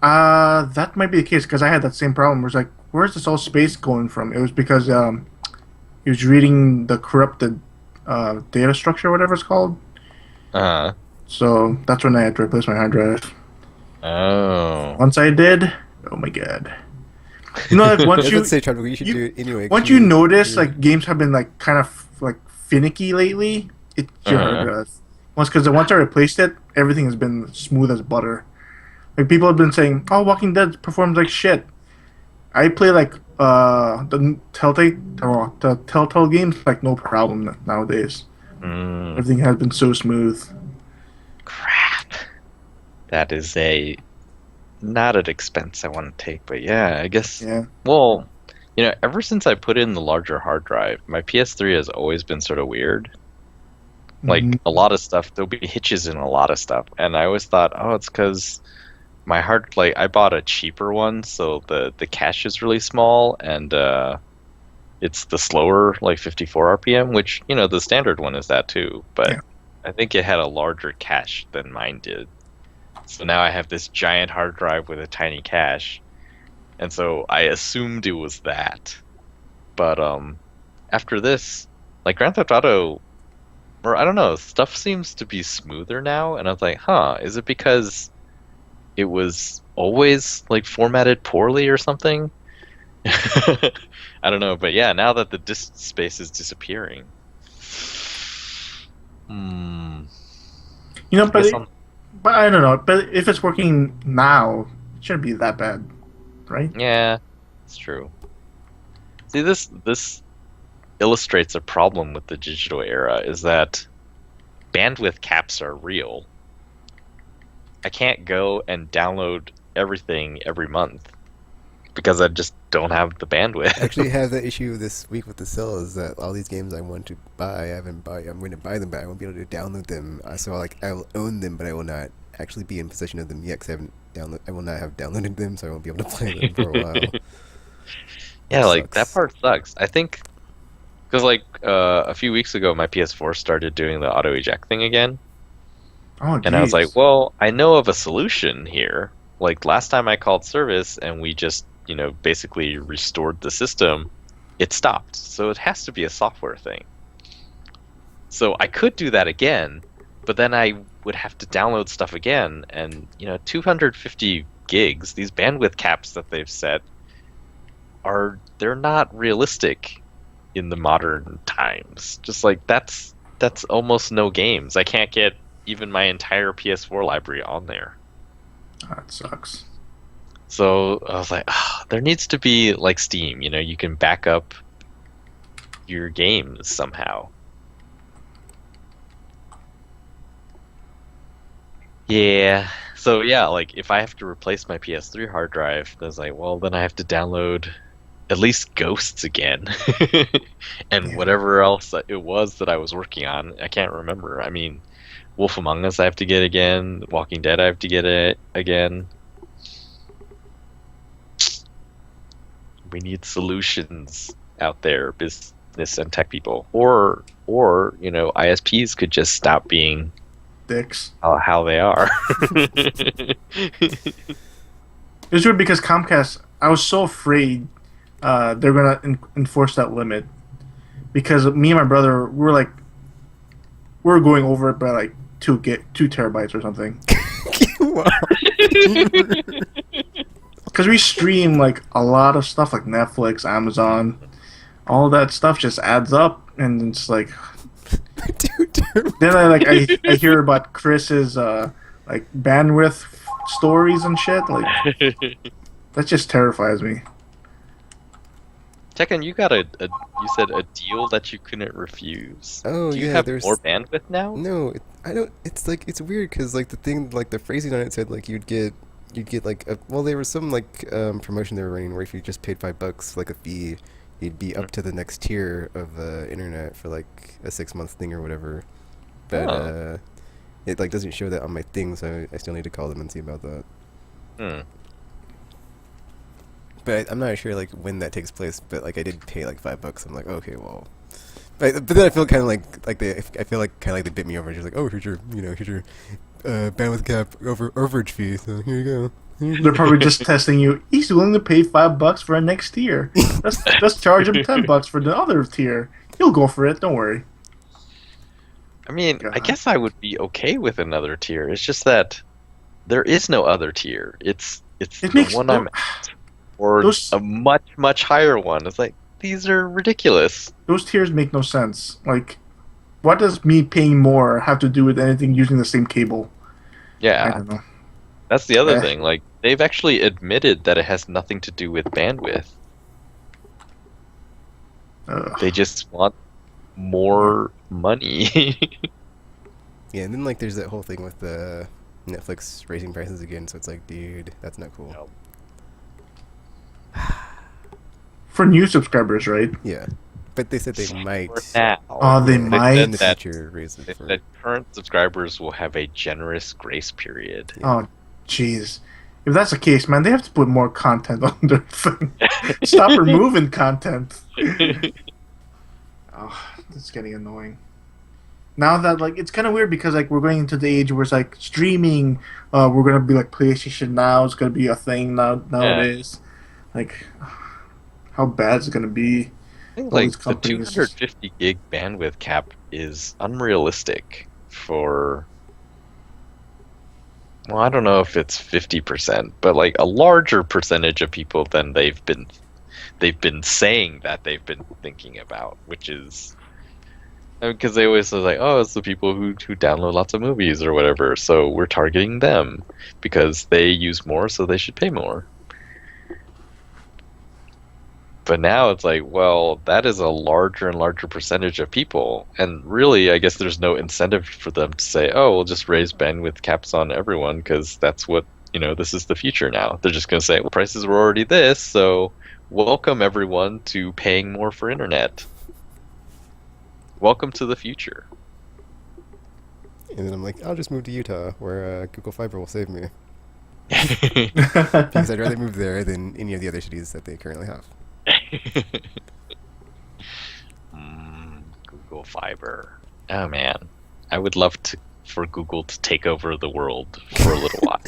[SPEAKER 3] That might be the case because I had that same problem. It was like, where's this all space going from? It was because he was reading the corrupted data structure, whatever it's called.
[SPEAKER 2] Uh-huh.
[SPEAKER 3] So that's when I had to replace my hard drive.
[SPEAKER 2] Oh.
[SPEAKER 3] Once I did, oh my god. Like once you
[SPEAKER 1] say, Chadwick, you should do it anyway.
[SPEAKER 3] Once you notice like games have been like kind of like finicky lately, it's your hard drive. Once I replaced it, everything has been smooth as butter. Like people have been saying, "Oh, Walking Dead performs like shit." I play like the Telltale games like no problem nowadays. Everything has been so smooth.
[SPEAKER 2] Crap. That is not an expense I want to take, but yeah, I guess.
[SPEAKER 3] Yeah.
[SPEAKER 2] Well, ever since I put in the larger hard drive, my PS3 has always been sort of weird. Like a lot of stuff, there'll be hitches in a lot of stuff, and I always thought, oh, it's because my I bought a cheaper one, so the cache is really small, and it's the slower, like 54 RPM, which the standard one is that too, but yeah. I think it had a larger cache than mine did. So now I have this giant hard drive with a tiny cache, and so I assumed it was that. But after this, like Grand Theft Auto, or I don't know, stuff seems to be smoother now, and I was like, is it because it was always like formatted poorly or something? I don't know, but yeah, now that the disk space is disappearing.
[SPEAKER 3] But I don't know. But if it's working now, it shouldn't be that bad, right?
[SPEAKER 2] Yeah, it's true. See, this illustrates a problem with the digital era, is that bandwidth caps are real. I can't go and download everything every month because I just don't have the bandwidth.
[SPEAKER 1] I actually have that issue this week with the sale, is that all these games I want to buy, I'm going to buy them, but I won't be able to download them. So I will own them, but I will not actually be in possession of them yet, because I will not have downloaded them, so I won't be able to play them for a while.
[SPEAKER 2] Yeah, like that part sucks. I think Because like a few weeks ago, my PS4 started doing the auto eject thing again,
[SPEAKER 3] Oh,
[SPEAKER 2] and I was like,
[SPEAKER 3] jeez.
[SPEAKER 2] well, I know of a solution here. Like last time I called service and we just, basically restored the system, it stopped. So it has to be a software thing. So I could do that again, but then I would have to download stuff again, and 250 gigs, these bandwidth caps that they've set they're not realistic in the modern times. Just like that's almost no games. I can't get even my entire PS4 library on there.
[SPEAKER 3] That sucks.
[SPEAKER 2] So I was like, there needs to be like Steam, you can back up your games somehow. Yeah. So yeah, like if I have to replace my PS3 hard drive, then it's like, well, then I have to download at least Ghosts again, and
[SPEAKER 3] Yeah.
[SPEAKER 2] whatever else it was that I was working on. I can't remember. I mean, Wolf Among Us I have to get again. Walking Dead I have to get it again. We need solutions out there, business and tech people, or ISPs could just stop being
[SPEAKER 3] Dicks.
[SPEAKER 2] how they are.
[SPEAKER 3] It's weird because Comcast, I was so afraid they're gonna enforce that limit because me and my brother we were going over it by like 2 terabytes or something. Because we stream like a lot of stuff like Netflix, Amazon, all that stuff just adds up, and it's like. Then I hear about Chris's like bandwidth stories and shit. Like that just terrifies me.
[SPEAKER 2] Tekken, you got you said a deal that you couldn't refuse.
[SPEAKER 1] Oh,
[SPEAKER 2] Do you
[SPEAKER 1] yeah,
[SPEAKER 2] have
[SPEAKER 1] there's-
[SPEAKER 2] more bandwidth now?
[SPEAKER 1] No, I don't. It's like it's weird because like the thing, like the phrasing on it said like you'd get like well, there was some like promotion they were running where if you just paid $5 like a fee, you'd be up to the next tier of internet for like a 6-month thing or whatever. But
[SPEAKER 2] Oh.
[SPEAKER 1] it like doesn't show that on my thing, so I still need to call them and see about that.
[SPEAKER 2] Hmm.
[SPEAKER 1] But I'm not sure like when that takes place. But like I did pay like $5. I'm like, okay, well. But then I feel kind of like I feel like kind of like they bit me over. Just like, oh, here's your bandwidth cap overage fee. So here you go.
[SPEAKER 3] They're probably just testing you. He's willing to pay $5 for a next tier. Let's charge him $10 for the other tier. He'll go for it. Don't worry.
[SPEAKER 2] I mean, I
[SPEAKER 3] God.
[SPEAKER 2] guess I would be okay with another tier. It's just that there is no other tier. It's
[SPEAKER 3] It
[SPEAKER 2] the
[SPEAKER 3] makes
[SPEAKER 2] one
[SPEAKER 3] no-
[SPEAKER 2] I'm at, or
[SPEAKER 3] Those-
[SPEAKER 2] a much higher one. It's like these are ridiculous.
[SPEAKER 3] Those tiers make no sense. Like, what does me paying more have to do with anything using the same cable? I
[SPEAKER 2] Yeah,
[SPEAKER 3] don't know.
[SPEAKER 2] that's the other
[SPEAKER 3] Eh.
[SPEAKER 2] thing. Like they've actually admitted that it has nothing to do with bandwidth. They just want more money.
[SPEAKER 1] Yeah, and then like there's that whole thing with the Netflix raising prices again. So it's like, dude, that's not cool.
[SPEAKER 2] Nope.
[SPEAKER 3] For new subscribers, right?
[SPEAKER 1] Yeah, but they said they might.
[SPEAKER 2] For now.
[SPEAKER 3] Oh, they might?
[SPEAKER 1] in the
[SPEAKER 2] That-
[SPEAKER 1] future raise it
[SPEAKER 2] They
[SPEAKER 1] for.
[SPEAKER 2] said current subscribers will have a generous grace period.
[SPEAKER 3] Oh, jeez. If that's the case, man, they have to put more content on their thing. Stop removing content. Oh, that's getting annoying. Now that like it's kind of weird because like we're going into the age where it's like streaming. We're gonna be like PlayStation Now. It's gonna be a thing nowadays. Like, how bad is it gonna be?
[SPEAKER 2] I think
[SPEAKER 3] All
[SPEAKER 2] like
[SPEAKER 3] these
[SPEAKER 2] the
[SPEAKER 3] companies
[SPEAKER 2] 250 gig bandwidth cap is unrealistic for. Well, I don't know if it's 50%, but like a larger percentage of people than they've been saying that they've been thinking about, which is because they always say like, oh, it's the people who download lots of movies or whatever, so we're targeting them because they use more, so they should pay more. But now it's like, well, that is a larger and larger percentage of people, and really, I guess there's no incentive for them to say, oh, we'll just raise bandwidth caps on everyone because that's what this is the future now. They're just going to say, well, prices were already this, so welcome everyone to paying more for internet. Welcome to the future.
[SPEAKER 1] And then I'm like, I'll just move to Utah, where Google Fiber will save me. Because I'd rather move there than any of the other cities that they currently have.
[SPEAKER 2] Mm. Google Fiber. Oh man, I would love for Google to take over the world for a little while.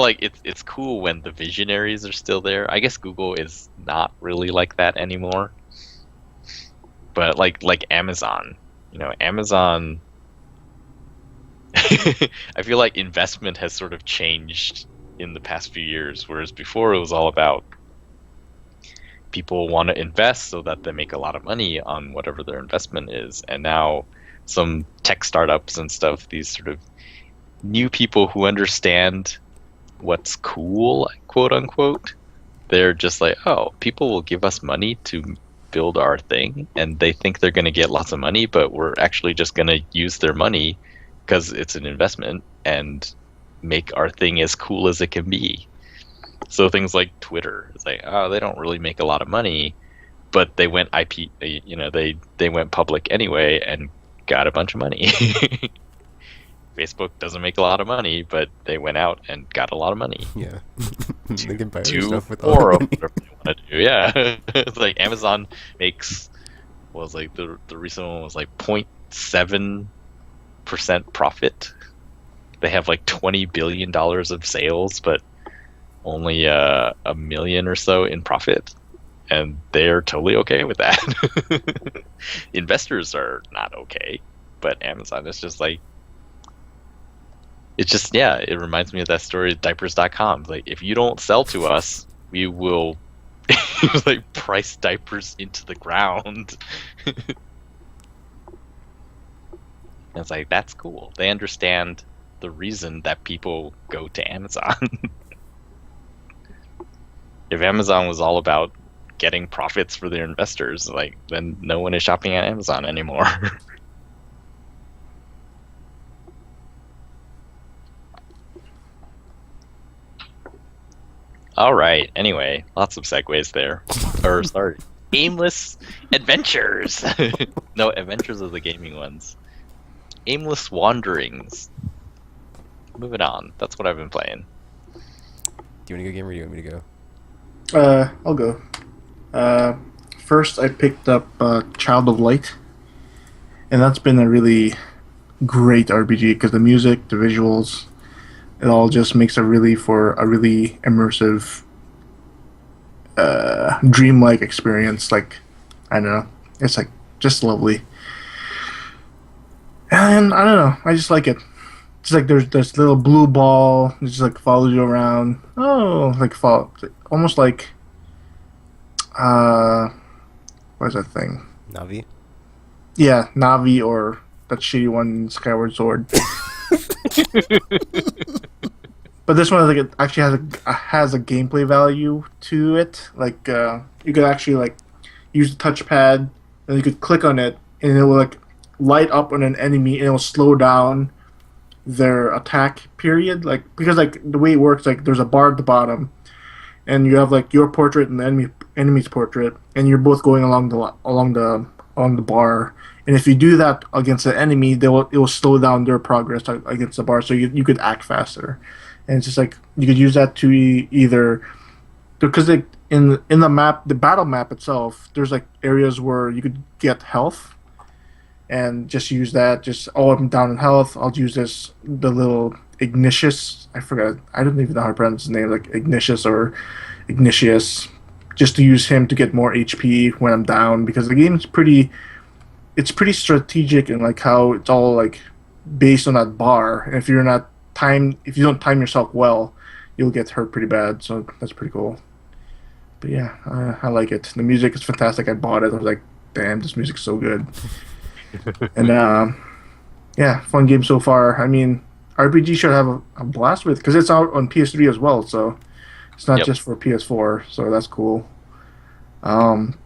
[SPEAKER 2] Like it's cool when the visionaries are still there. I guess Google is not really like that anymore. But like Amazon, Amazon. I feel like investment has sort of changed in the past few years, whereas before it was all about people want to invest so that they make a lot of money on whatever their investment is. And now some tech startups and stuff, these sort of new people who understand what's cool, quote unquote, they're just like, oh, people will give us money to build our thing, and they think they're going to get lots of money, but we're actually just going to use their money because it's an investment and make our thing as cool as it can be. So things like Twitter, it's like, oh, they don't really make a lot of money, but they went they went public anyway and got a bunch of money. Facebook doesn't make a lot of money, but they went out and got a lot of money.
[SPEAKER 1] Yeah. They can buy other
[SPEAKER 2] Do
[SPEAKER 1] stuff with all
[SPEAKER 2] more
[SPEAKER 1] the
[SPEAKER 2] of
[SPEAKER 1] money.
[SPEAKER 2] whatever they want to do. Yeah. It's like Amazon makes, the recent one was like 0.7% profit. They have like $20 billion of sales, but only a million or so in profit. And they're totally okay with that. Investors are not okay, but Amazon is just like, it's just, yeah, it reminds me of that story of diapers.com. Like, if you don't sell to us, we will like price diapers into the ground. And it's like, that's cool. They understand the reason that people go to Amazon. If Amazon was all about getting profits for their investors, like, then no one is shopping at Amazon anymore. All right. Anyway, lots of segues there. Or sorry, aimless adventures. No, adventures are the gaming ones. Aimless wanderings. Moving on. That's what I've been playing.
[SPEAKER 1] Do you want to go game or do you want me to go?
[SPEAKER 3] I'll go. First, I picked up Child of Light, and that's been a really great RPG because the music, the visuals, it all just makes a really immersive, dreamlike experience. Like, I don't know, it's like just lovely, and I don't know, I just like it. It's like there's this little blue ball, it just like follows you around. Oh, like almost like what is that thing?
[SPEAKER 1] Navi?
[SPEAKER 3] Yeah, Navi, or that shitty one in Skyward Sword. But this one, like, it actually has a gameplay value to it. Like, you could actually like use the touchpad, and you could click on it, and it will like light up on an enemy, and it will slow down their attack period. Like, because like the way it works, like there's a bar at the bottom, and you have like your portrait and the enemy's portrait, and you're both going along the bar. And if you do that against the enemy, it will slow down their progress against the bar, so you could act faster. And it's just like you could use that to either, because like in the map, the battle map itself, there's like areas where you could get health, and just use that. Just I'm down in health. I'll use the little Ignatius. I forgot. I don't even know how to pronounce his name, like Ignatius or Ignatius, just to use him to get more HP when I'm down, because the game's pretty strategic in like how it's all like based on that bar. And if you don't time yourself well, you'll get hurt pretty bad. So that's pretty cool. But yeah, I like it. The music is fantastic. I bought it. I was like, damn, this music's so good. And yeah, fun game so far. I mean, RPG should have a blast with, because it's out on PS3 as well. So it's not just for PS4. So that's cool. Another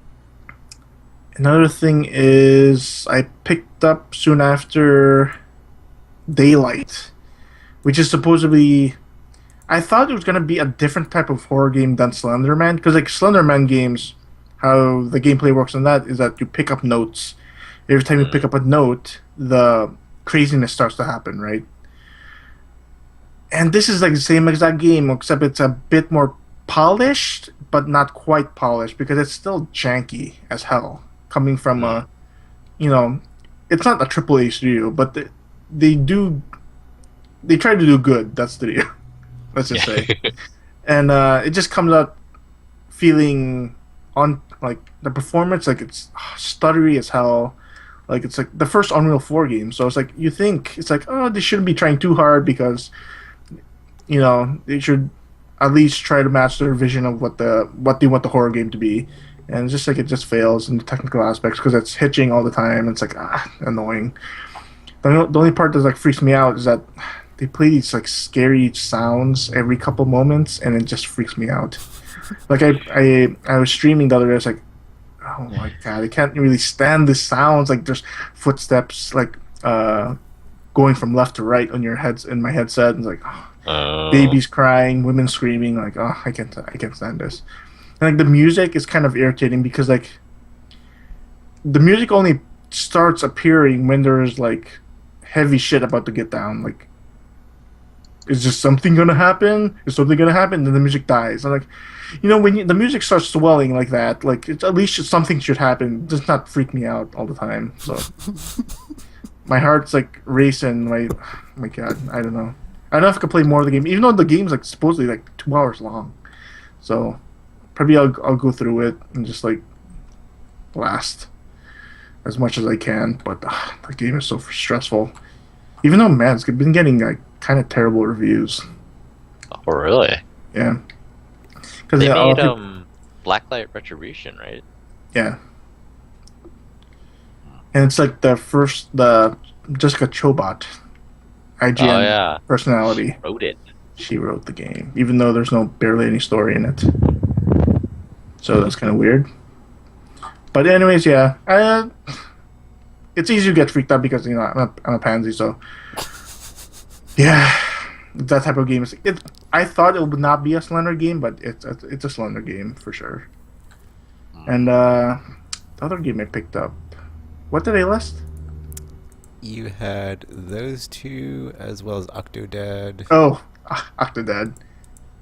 [SPEAKER 3] thing is I picked up soon after Daylight, which is supposedly, I thought it was going to be a different type of horror game than Slenderman, because like Slenderman games, how the gameplay works on that is that you pick up notes. Every time you pick up a note, the craziness starts to happen, right? And this is like the same exact game, except it's a bit more polished, but not quite polished because it's still janky as hell. Coming from a, you know, it's not a AAA studio, but they do they try to do good. That's the deal. Let's just say, and it just comes out feeling on like the performance like it's stuttery as hell. Like it's like the first Unreal 4 game, so it's like you think it's like oh they shouldn't be trying too hard because they should at least try to match their vision of what they want the horror game to be, and it's just like it just fails in the technical aspects because it's hitching all the time. It's like annoying. The only part that like freaks me out is that they play these like scary sounds every couple moments, and it just freaks me out. Like I was streaming the other day. I was like, oh my god, I can't really stand the sounds. Like there's footsteps like going from left to right on your heads in my headset, and it's like babies crying, women screaming. Like I can't stand this. And like the music is kind of irritating because like the music only starts appearing when there's like heavy shit about to get down. Like is just something gonna happen? Is something gonna happen? Then the music dies. I'm like, when the music starts swelling like that, like at least something should happen. It does not freak me out all the time. So my heart's like racing. My god, I don't know. I don't know if I could play more of the game, even though the game's like supposedly like 2 hours long. So probably I'll go through it and just like blast as much as I can. But the game is so stressful. Even though man, it's been getting like kind of terrible reviews.
[SPEAKER 2] Oh really?
[SPEAKER 3] Yeah.
[SPEAKER 2] Because they made Blacklight Retribution, right?
[SPEAKER 3] Yeah. And it's like the Jessica Chobot, IGN personality. She wrote the game, even though there's barely any story in it. So that's kind of weird. But anyways, yeah, it's easy to get freaked out because I'm a pansy. So yeah, that type of game is. I thought it would not be a Slender game, but it's a Slender game for sure. And the other game I picked up, what did I list?
[SPEAKER 1] You had those two as well as Octodad.
[SPEAKER 3] Oh, Octodad.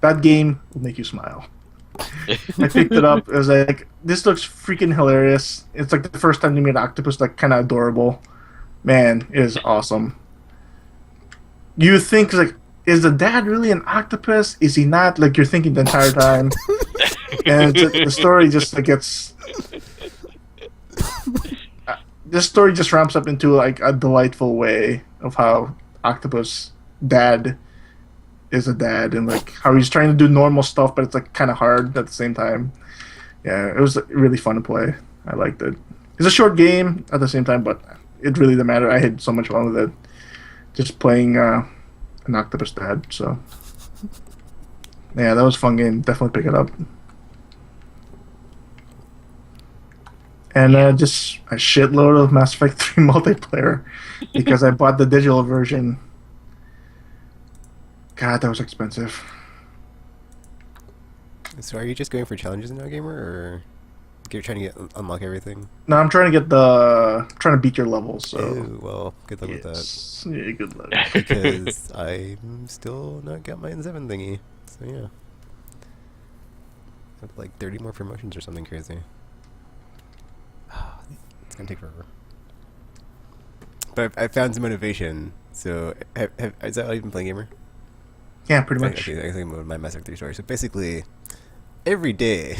[SPEAKER 3] That game will make you smile. I picked it up. It was like, this looks freaking hilarious. It's like the first time they made octopus like kind of adorable. Man, it is awesome. You think like, is the dad really an octopus? Is he not? Like you're thinking the entire time. And the story just like gets. This story just ramps up into like a delightful way of how octopus dad is a dad and like how he's trying to do normal stuff, but it's like kind of hard at the same time. Yeah, it was really fun to play. I liked it. It's a short game at the same time, but it really didn't matter. I had so much fun with it, just playing an octopus dad. So yeah, that was a fun game. Definitely pick it up. And just a shitload of Mass Effect 3 multiplayer because I bought the digital version. God, that was expensive.
[SPEAKER 1] So are you just going for challenges now, gamer, or you're trying to unlock everything?
[SPEAKER 3] No, I'm trying to trying to beat your levels. So.
[SPEAKER 1] Ew, well, good luck with that.
[SPEAKER 3] Yeah, good luck.
[SPEAKER 1] Because I'm still not got my N7 thingy. So yeah, I have like 30 more promotions or something crazy. It's gonna take forever. But I found some motivation. So is that how you've been playing, gamer?
[SPEAKER 3] Yeah, pretty much.
[SPEAKER 1] Okay, I think my Mass Effect 3 story. So basically, every day,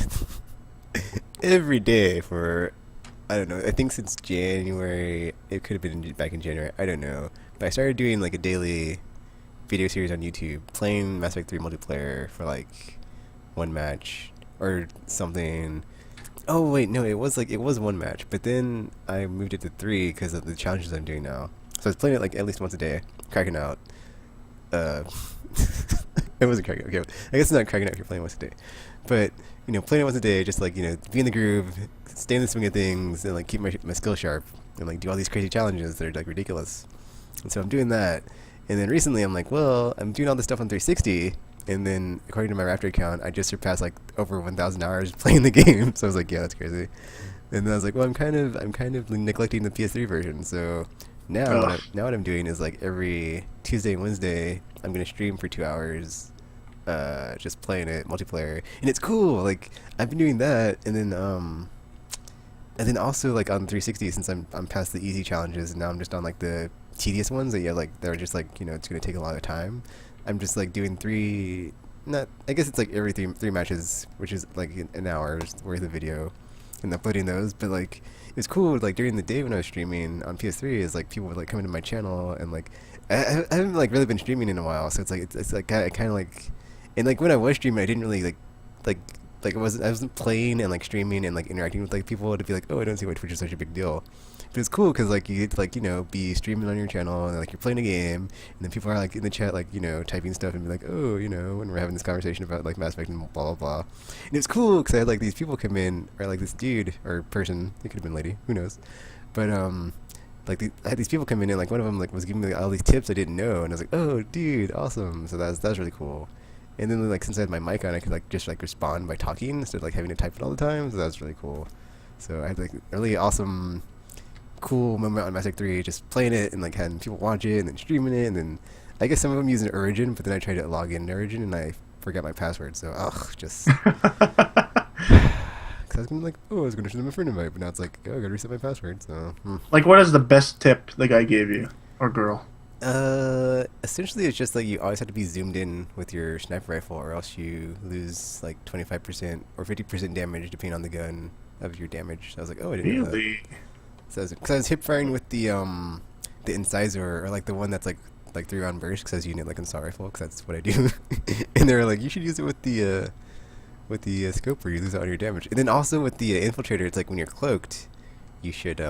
[SPEAKER 1] every day for, I don't know, I think since January, it could have been back in January, I don't know. But I started doing like a daily video series on YouTube, playing Mass Effect 3 multiplayer for like one match or something. Oh wait, no, it was one match, but then I moved it to 3 because of the challenges I'm doing now. So I was playing it like at least once a day, cracking out. It wasn't cracking out. Okay, I guess it's not cracking out if you're playing once a day, but playing it once a day, just like be in the groove, stay in the swing of things, and like keep my skill sharp, and like do all these crazy challenges that are like ridiculous. And so I'm doing that, and then recently I'm like, well, I'm doing all this stuff on 360, and then according to my Raptor account, I just surpassed like over 1,000 hours playing the game. So I was like, yeah, that's crazy. And then I was like, well, I'm kind of neglecting the PS3 version, so. Now what I'm doing is like every Tuesday and Wednesday I'm gonna stream for 2 hours just playing it multiplayer, and it's cool. Like I've been doing that, and then also like on 360, since I'm past the easy challenges, and now I'm just on like the tedious ones that they're just like it's gonna take a lot of time. I'm just like doing three. Not, I guess it's like every three matches, which is like an hour's worth of video, and uploading those. But like it was cool. Like during the day when I was streaming on PS3, is like people would like come into my channel, and like I haven't like really been streaming in a while, so it's like I kind of like, and like when I was streaming, I didn't really like I wasn't playing and like streaming and like interacting with like people to be like, oh, I don't see why Twitch is such a big deal. But it's cool because like you get to like be streaming on your channel and like you're playing a game, and then people are like in the chat like typing stuff and be like, oh, when we're having this conversation about like Mass Effect and blah blah blah. And it's cool because I had like these people come in, or like this dude or person, it could have been lady, who knows, but like I had these people come in, and like one of them like was giving me all these tips I didn't know, and I was like, oh dude, awesome. So that was really cool. And then like since I had my mic on, I could like just like respond by talking instead of like having to type it all the time. So that was really cool. So I had like a really awesome, cool moment on Mass Effect 3, just playing it and like having people watch it and then streaming it. And then I guess some of them using Origin, but then I tried to log in Origin and I forgot my password. So just because I was gonna like, oh, I was gonna show them a friend invite, but now it's like, oh, I gotta reset my password. So
[SPEAKER 3] Like, what is the best tip the guy gave you, or girl?
[SPEAKER 1] Essentially it's just like you always have to be zoomed in with your sniper rifle, or else you lose like 25% or 50% damage depending on the gun of your damage. So I was like, oh, I didn't know that.
[SPEAKER 3] Really?
[SPEAKER 1] So because I was hip firing with the incisor, or like the one that's like 3-round burst, because I was using it like assault rifle, because that's what I do. And they were like, you should use it with the scope, where you lose out on your damage. And then also with the infiltrator, it's like when you're cloaked, you should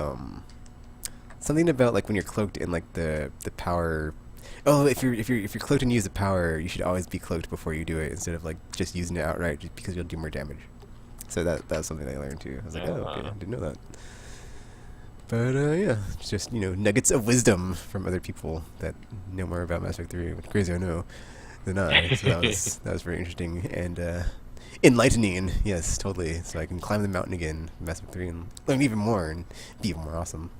[SPEAKER 1] something about like when you're cloaked in like the power. Oh, if you're cloaked and use the power, you should always be cloaked before you do it, instead of like just using it outright, just because you'll do more damage. So that was something I learned too. I was like, oh, okay, I didn't know that. But yeah, it's just nuggets of wisdom from other people that know more about Mass Effect 3, which crazy I know, than I. So that was very interesting and enlightening. Yes, totally. So I can climb the mountain again, Mass Effect 3, and learn even more and be even more awesome.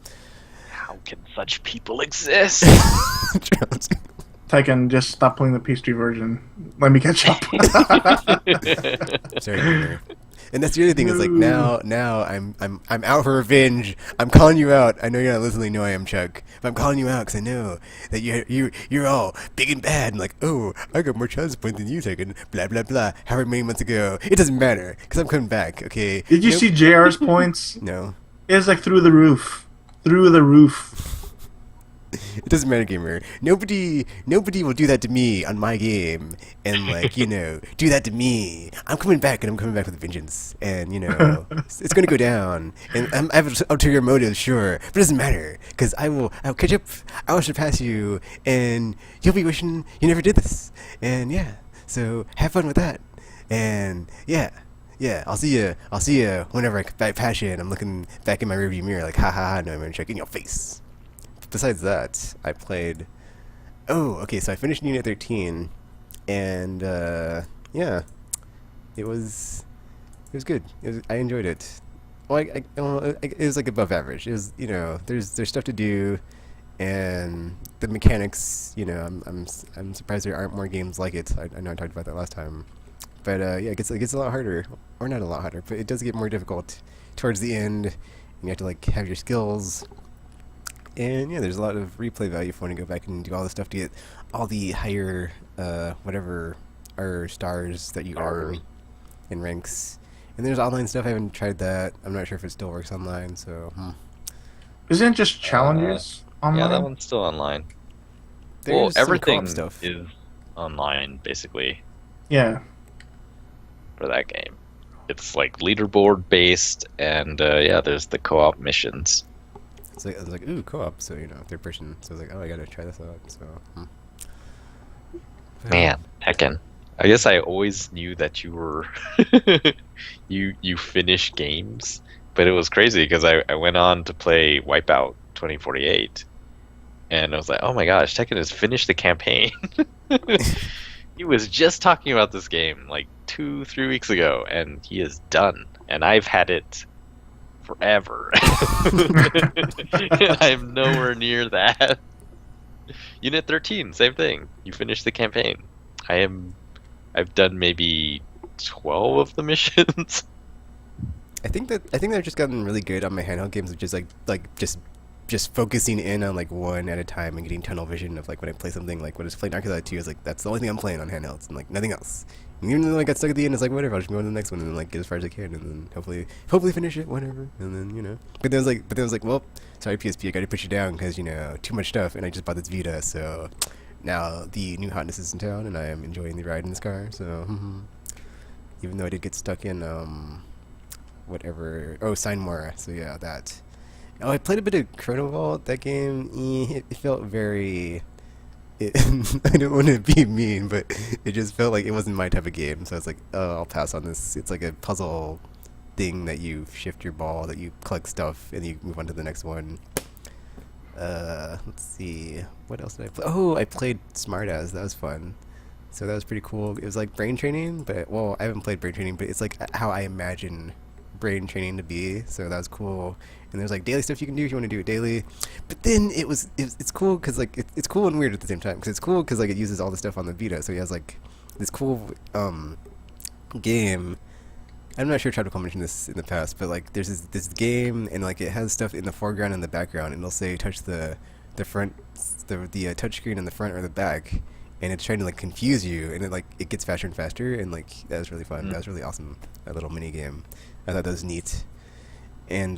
[SPEAKER 2] How can such people exist?
[SPEAKER 3] Tekken, just stop playing the PS3 version. Let me catch up.
[SPEAKER 1] Sorry. And that's the other thing, is like now I'm out for revenge. I'm calling you out. I know you're not listening. No, I am, Chuck. But I'm calling you out because I know that you're all big and bad. And like, oh, I got more chance points than you, Tekken. Blah blah blah. However many months ago, it doesn't matter because I'm coming back. Okay.
[SPEAKER 3] Did you see JR's points?
[SPEAKER 1] No.
[SPEAKER 3] It's like through the roof. Through the roof.
[SPEAKER 1] It doesn't matter, gamer. Nobody will do that to me on my game, and like do that to me. I'm coming back, and I'm coming back with a vengeance, and it's gonna go down. And I have ulterior motives, sure, but it doesn't matter because I'll catch up. I will surpass you, and you'll be wishing you never did this. And yeah, so have fun with that. And yeah, I'll see you whenever I pass you, and I'm looking back in my rearview mirror like, ha ha ha, no, I'm gonna check in your face. Besides that, I played. Oh, okay. So I finished Unit 13, and yeah, it was good. I enjoyed it. Well, it was like above average. It was there's stuff to do, and the mechanics. I'm surprised there aren't more games like it. I know I talked about that last time, but yeah, it gets a lot harder, or not a lot harder, but it does get more difficult towards the end, and you have to like have your skills. And yeah, there's a lot of replay value if you want to go back and do all the stuff to get all the higher whatever are stars that you earn in ranks. And there's online stuff. I haven't tried that. I'm not sure if it still works online. So
[SPEAKER 3] Isn't it just challenges online?
[SPEAKER 2] Yeah, that one's still online.
[SPEAKER 1] There's some
[SPEAKER 2] everything
[SPEAKER 1] co-op stuff
[SPEAKER 2] is online basically
[SPEAKER 3] Yeah.
[SPEAKER 2] for that game. It's like leaderboard based, and yeah, there's the co-op missions.
[SPEAKER 1] So I was like, ooh, co-op. So third person. So I was like, oh, I gotta try this out. So.
[SPEAKER 2] Man, Tekken. I guess I always knew that you were you finish games, but it was crazy because I went on to play Wipeout 2048, and I was like, oh my gosh, Tekken has finished the campaign. He was just talking about this game like 2-3 weeks ago, and he is done. And I've had it forever. I'm nowhere near that. Unit 13, same thing. You finished the campaign. I am I've done maybe 12 of the missions.
[SPEAKER 1] I think they've just gotten really good on my handheld games of just just focusing in on like one at a time and getting tunnel vision of like when I play something like when I was playing Arcade 2 is like that's the only thing I'm playing on handhelds and like nothing else. And even though I got stuck at the end, it's like whatever, I'll just go on to the next one and then like get as far as I can and then hopefully finish it, whatever. And then but then I was like, well, sorry PSP, I got to put you down because too much stuff, and I just bought this Vita, so now the new hotness is in town and I am enjoying the ride in this car. So even though I did get stuck in Sign Mora, so yeah, that. Oh, I played a bit of Chrono Vault. That game, it felt very. I don't want to be mean, but it just felt like it wasn't my type of game. So I was like, oh, I'll pass on this. It's like a puzzle thing that you shift your ball, that you collect stuff, and you move on to the next one. Let's see. What else did I play? Oh, I played Smartass. That was fun. So that was pretty cool. It was like brain training, but well, I haven't played brain training, but it's like how I imagine brain training to be. So that was cool. And there's like daily stuff you can do if you want to do it daily. But then it's cool because like it's cool and weird at the same time. Because it's cool because like it uses all the stuff on the Vita. So he has like this cool game. I'm not sure if Tropical mentioned this in the past, but like there's this game and like it has stuff in the foreground and the background, and it'll say touch the front, the touch screen in the front or the back, and it's trying to like confuse you, and it gets faster and faster, and like that was really fun. That was really awesome. That little mini game. I thought that was neat. And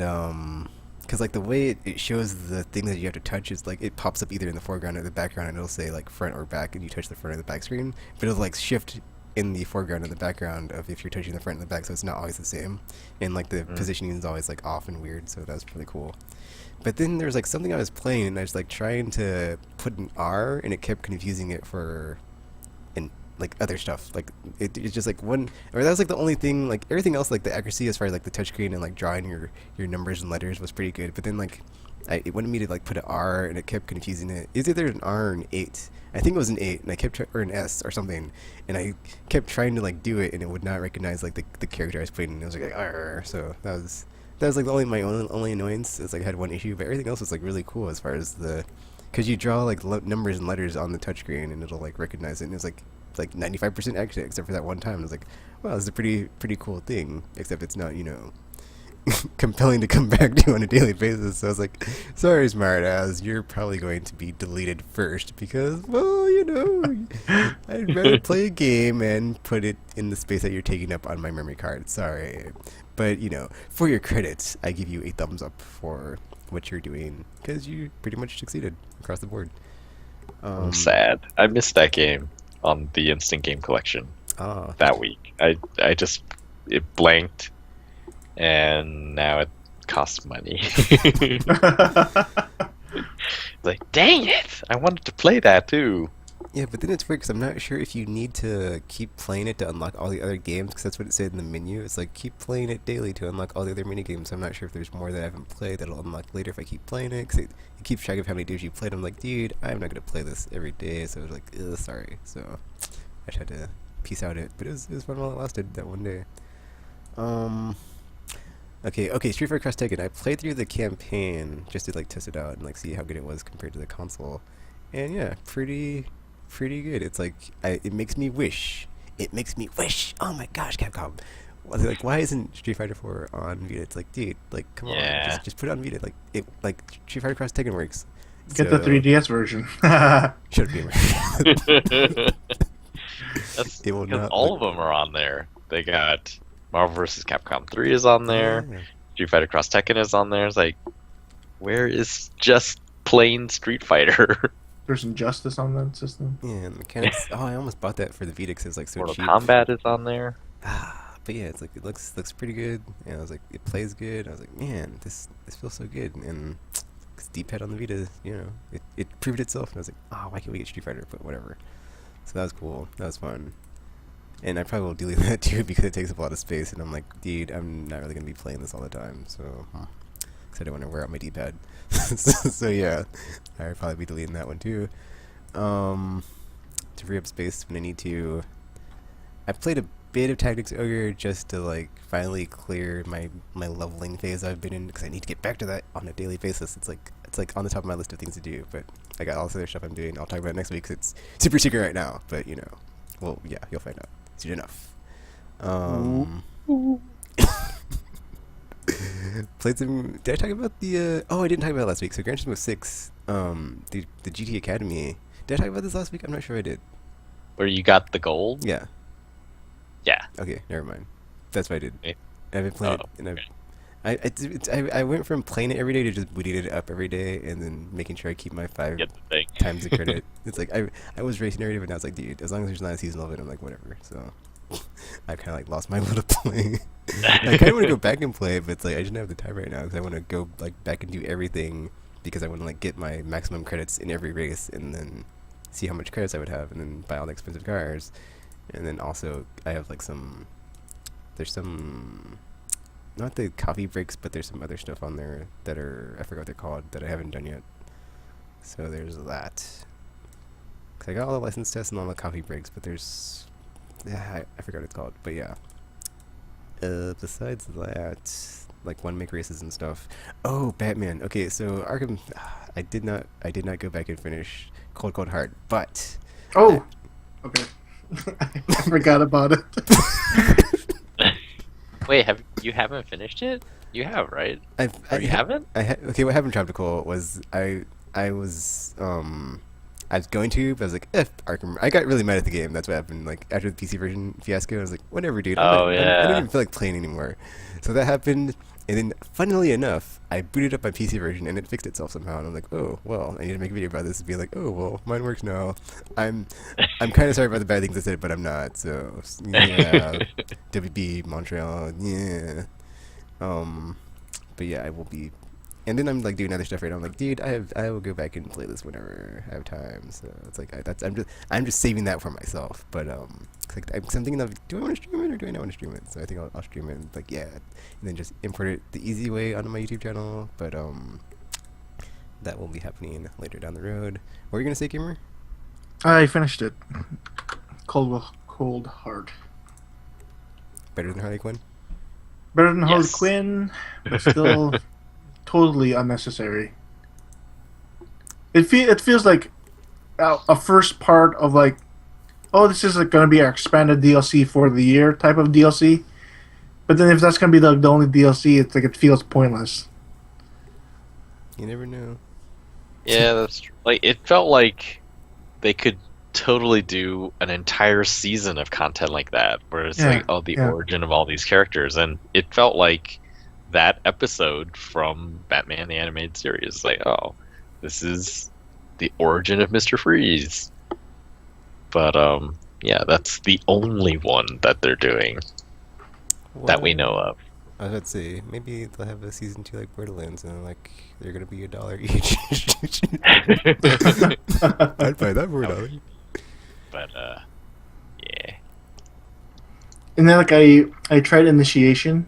[SPEAKER 1] because like the way it shows the thing that you have to touch is like it pops up either in the foreground or the background, and it'll say like front or back, and you touch the front or the back screen, but it'll like shift in the foreground and the background of if you're touching the front and the back, so it's not always the same, and like the positioning is always like off and weird, so that's really cool. But then there's like something I was playing and I was like trying to put an R, and it kept confusing it for like other stuff. Like it's just like one, or that was like the only thing. Like everything else, like the accuracy as far as like the touchscreen and like drawing your numbers and letters was pretty good. But then like it wanted me to like put an R, and it kept confusing it. Is either an R or an 8. I think it was an 8, and I kept or an S or something, and I kept trying to like do it, and it would not recognize like the character I was putting. And it was like R. So that was like my only annoyance. It's like I had one issue, but everything else was like really cool as far as because you draw like numbers and letters on the touchscreen, and it'll like recognize it, and it's like 95% accurate, except for that one time. I was like, wow, this is a pretty cool thing, except it's not compelling to come back to on a daily basis. So I was like, sorry Smartass, you're probably going to be deleted first because, well, I'd rather play a game and put it in the space that you're taking up on my memory card. Sorry. But for your credits, I give you a thumbs up for what you're doing, because you pretty much succeeded across the board.
[SPEAKER 2] I'm sad. I missed that game on the Instant Game Collection that week. It blanked, and now it costs money. Like, dang it! I wanted to play that too.
[SPEAKER 1] Yeah, but then it's weird because I'm not sure if you need to keep playing it to unlock all the other games, because that's what it said in the menu. It's like, keep playing it daily to unlock all the other mini games. I'm not sure if there's more that I haven't played that'll unlock later if I keep playing it, because it keeps track of how many days you played. I'm like, dude, I'm not going to play this every day, so I was like, ugh, sorry. So I just had to piece out it, but it was fun while it lasted, that one day. Okay, Street Fighter Cross Tekken. I played through the campaign just to like test it out and like see how good it was compared to the console, and yeah, pretty good. It's like it makes me wish. Oh my gosh, Capcom! Like, why isn't Street Fighter 4 on Vita? It's like, dude, like, come on, just put it on Vita. Like Street Fighter Cross Tekken works.
[SPEAKER 3] Get the 3DS version.
[SPEAKER 1] Should be.
[SPEAKER 2] It will not. All of them are on there. They got Marvel vs. Capcom 3 is on there. Yeah. Street Fighter Cross Tekken is on there. It's like, where is just plain Street Fighter?
[SPEAKER 3] There's Injustice on that system.
[SPEAKER 1] Yeah, the mechanics. Oh, I almost bought that for the Vita because it's like so
[SPEAKER 2] Mortal
[SPEAKER 1] cheap.
[SPEAKER 2] Kombat is on there.
[SPEAKER 1] But yeah, it's like it looks pretty good. And I was like, it plays good. I was like, man, this feels so good. And D-pad on the Vita, it proved itself. And I was like, oh, why can't we get Street Fighter? But whatever. So that was cool. That was fun. And I probably will delete that too because it takes up a lot of space. And I'm like, dude, I'm not really gonna be playing this all the time. So, because I don't want to wear out my D-pad. so yeah, I'll probably be deleting that one too. To free up space when I need to. I played a bit of Tactics Ogre just to like finally clear my leveling phase I've been in, because I need to get back to that on a daily basis. It's like on the top of my list of things to do, but I got all this other stuff I'm doing. I'll talk about it next week because it's super secret right now. But well, yeah, you'll find out. Soon enough. Played some. Did I talk about the? Oh, I didn't talk about it last week. So Gran Turismo 6, the GT Academy. Did I talk about this last week? I'm not sure I did.
[SPEAKER 2] Where you got the gold?
[SPEAKER 1] Yeah.
[SPEAKER 2] Yeah.
[SPEAKER 1] Okay, never mind. That's what I did.
[SPEAKER 2] Okay.
[SPEAKER 1] I've been playing it, and I went from playing it every day to just booting it up every day, and then making sure I keep my 5
[SPEAKER 2] Get the thing.
[SPEAKER 1] times the credit. It's like I was racing every day, but now it's like, dude, as long as there's not a season of it, I'm like, whatever. So I've kind of like lost my will to play. I kind of want to go back and play, but it's like I just don't have the time right now because I want to go like back and do everything because I want to like get my maximum credits in every race, and then see how much credits I would have, and then buy all the expensive cars, and then also I have like there's some. Not the coffee breaks, but there's some other stuff on there that are, I forgot what they're called, that I haven't done yet. So there's that. Cause I got all the license tests and all the coffee breaks, but there's, yeah, I forgot what it's called, but yeah. Besides that, like one make races and stuff. Oh, Batman. Okay, so Arkham, I did not go back and finish Cold Cold Heart, but.
[SPEAKER 3] Oh, okay. I forgot about it.
[SPEAKER 2] Wait, you haven't finished it? You have, right? You haven't?
[SPEAKER 1] Okay, what happened in Tropical was I was going to, but I was like, Arkham. I got really mad at the game. That's what happened. Like after the PC version fiasco, I was like, whatever, dude. I don't even feel like playing anymore. So that happened, and then funnily enough, I booted up my PC version and it fixed itself somehow. And I'm like, oh well, I need to make a video about this and be like, oh well, mine works now. I'm kind of sorry about the bad things I said, but I'm not. So yeah, WB Montreal, yeah. But yeah, I will be. And then I'm like doing other stuff right now. I'm like, dude, I will go back and play this whenever I have time. So it's like I'm just saving that for myself. But it's like I'm thinking of, do I want to stream it or do I not want to stream it? So I think I'll stream it. Like yeah, and then just import it the easy way onto my YouTube channel. But that will be happening later down the road. What were you gonna say, Gamer?
[SPEAKER 3] I finished it. Cold Heart.
[SPEAKER 1] Better than Harley Quinn?
[SPEAKER 3] Better than Harley
[SPEAKER 2] Yes.
[SPEAKER 3] Quinn, but still totally unnecessary. It feels like a first part of like, oh, this is like going to be our expanded DLC for the year type of DLC. But then if that's going to be like the only DLC, it's like it feels pointless.
[SPEAKER 1] You never know.
[SPEAKER 2] Yeah, that's true. Like it felt like they could totally do an entire season of content like that, where it's like, oh, the origin of all these characters, and it felt like that episode from Batman the Animated Series. Like, oh, this is the origin of Mr. Freeze. But yeah, that's the only one that they're doing that we know of.
[SPEAKER 1] I was about to say, maybe they'll have a season 2 like Borderlands, and like they're gonna be $1 each. I'd buy that for $1.
[SPEAKER 2] But yeah.
[SPEAKER 3] And then like I tried Initiation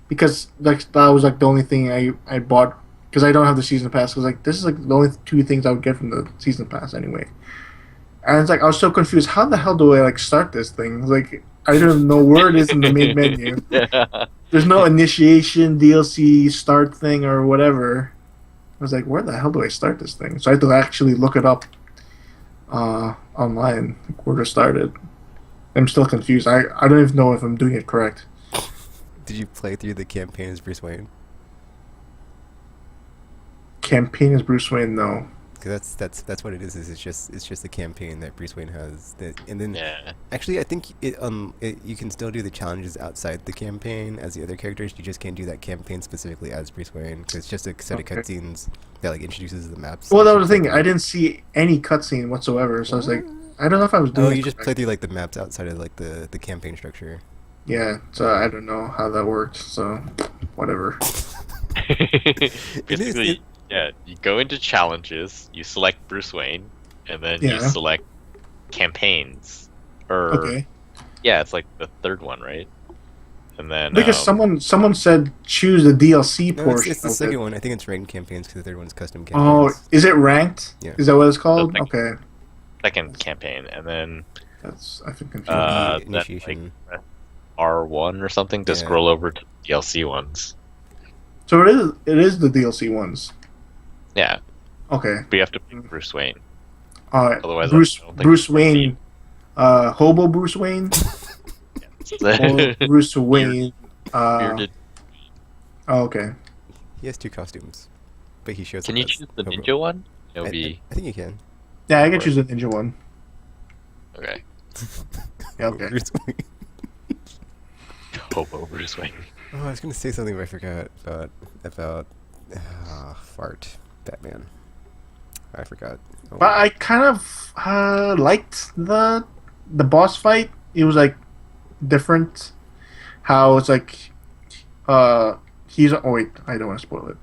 [SPEAKER 3] because like that was like the only thing I bought because I don't have the season pass. Because like this is like the only 2 things I would get from the season pass anyway. And it's like I was so confused. How the hell do I like start this thing? Like I don't know where it is in the main menu. There's no Initiation DLC start thing or whatever. I was like, where the hell do I start this thing? So I had to actually look it up online, like where to start it. I'm still confused. I don't even know if I'm doing it correct.
[SPEAKER 1] Did you play through the campaign as Bruce Wayne?
[SPEAKER 3] Campaign as Bruce Wayne, no.
[SPEAKER 1] Because that's what it is. It's just the campaign that Bruce Wayne has. And then actually, I think you can still do the challenges outside the campaign as the other characters. You just can't do that campaign specifically as Bruce Wayne because it's just a set of cutscenes that like introduces the maps.
[SPEAKER 3] Well, that was the thing. I didn't see any cutscene whatsoever, so I was like, I don't know if I was doing.
[SPEAKER 1] Oh, you just play through like the maps outside of like the campaign structure.
[SPEAKER 3] Yeah, so I don't know how that worked. So, whatever.
[SPEAKER 2] Basically, yeah, you go into challenges, you select Bruce Wayne, and then you select campaigns. Or yeah, it's like the third one, right? And then
[SPEAKER 3] because someone said choose the DLC portion.
[SPEAKER 1] It's the second one. I think it's ranked campaigns because the third one's custom campaigns.
[SPEAKER 3] Oh, is it ranked?
[SPEAKER 1] Yeah.
[SPEAKER 3] Is that what it's called? Okay.
[SPEAKER 2] Second campaign, and then
[SPEAKER 3] I think confused.
[SPEAKER 1] Initiation.
[SPEAKER 2] Like, R1 or something to scroll over to DLC ones.
[SPEAKER 3] So it is the DLC ones.
[SPEAKER 2] Yeah.
[SPEAKER 3] Okay.
[SPEAKER 2] But you have to pick Bruce Wayne.
[SPEAKER 3] Alright.
[SPEAKER 2] Otherwise,
[SPEAKER 3] Bruce Wayne, Hobo Bruce Wayne.
[SPEAKER 2] Jones.
[SPEAKER 3] Or Bruce Wayne.
[SPEAKER 2] Bearded.
[SPEAKER 3] Oh, okay.
[SPEAKER 1] He has 2 costumes, but he shows
[SPEAKER 2] Can
[SPEAKER 1] up
[SPEAKER 2] you
[SPEAKER 1] as
[SPEAKER 2] choose the
[SPEAKER 1] Hobo.
[SPEAKER 2] ninja one? It'll be
[SPEAKER 1] I think you can.
[SPEAKER 3] Yeah, I can choose the ninja one.
[SPEAKER 2] okay.
[SPEAKER 3] Yeah, okay.
[SPEAKER 1] Bruce Wayne.
[SPEAKER 2] Hobo Bruce Wayne.
[SPEAKER 1] Oh, I was gonna say something, but I forgot about fart Batman. I forgot. Oh,
[SPEAKER 3] But I kind of liked the boss fight. It was like different. How it's like he's oh wait, I don't want to spoil it.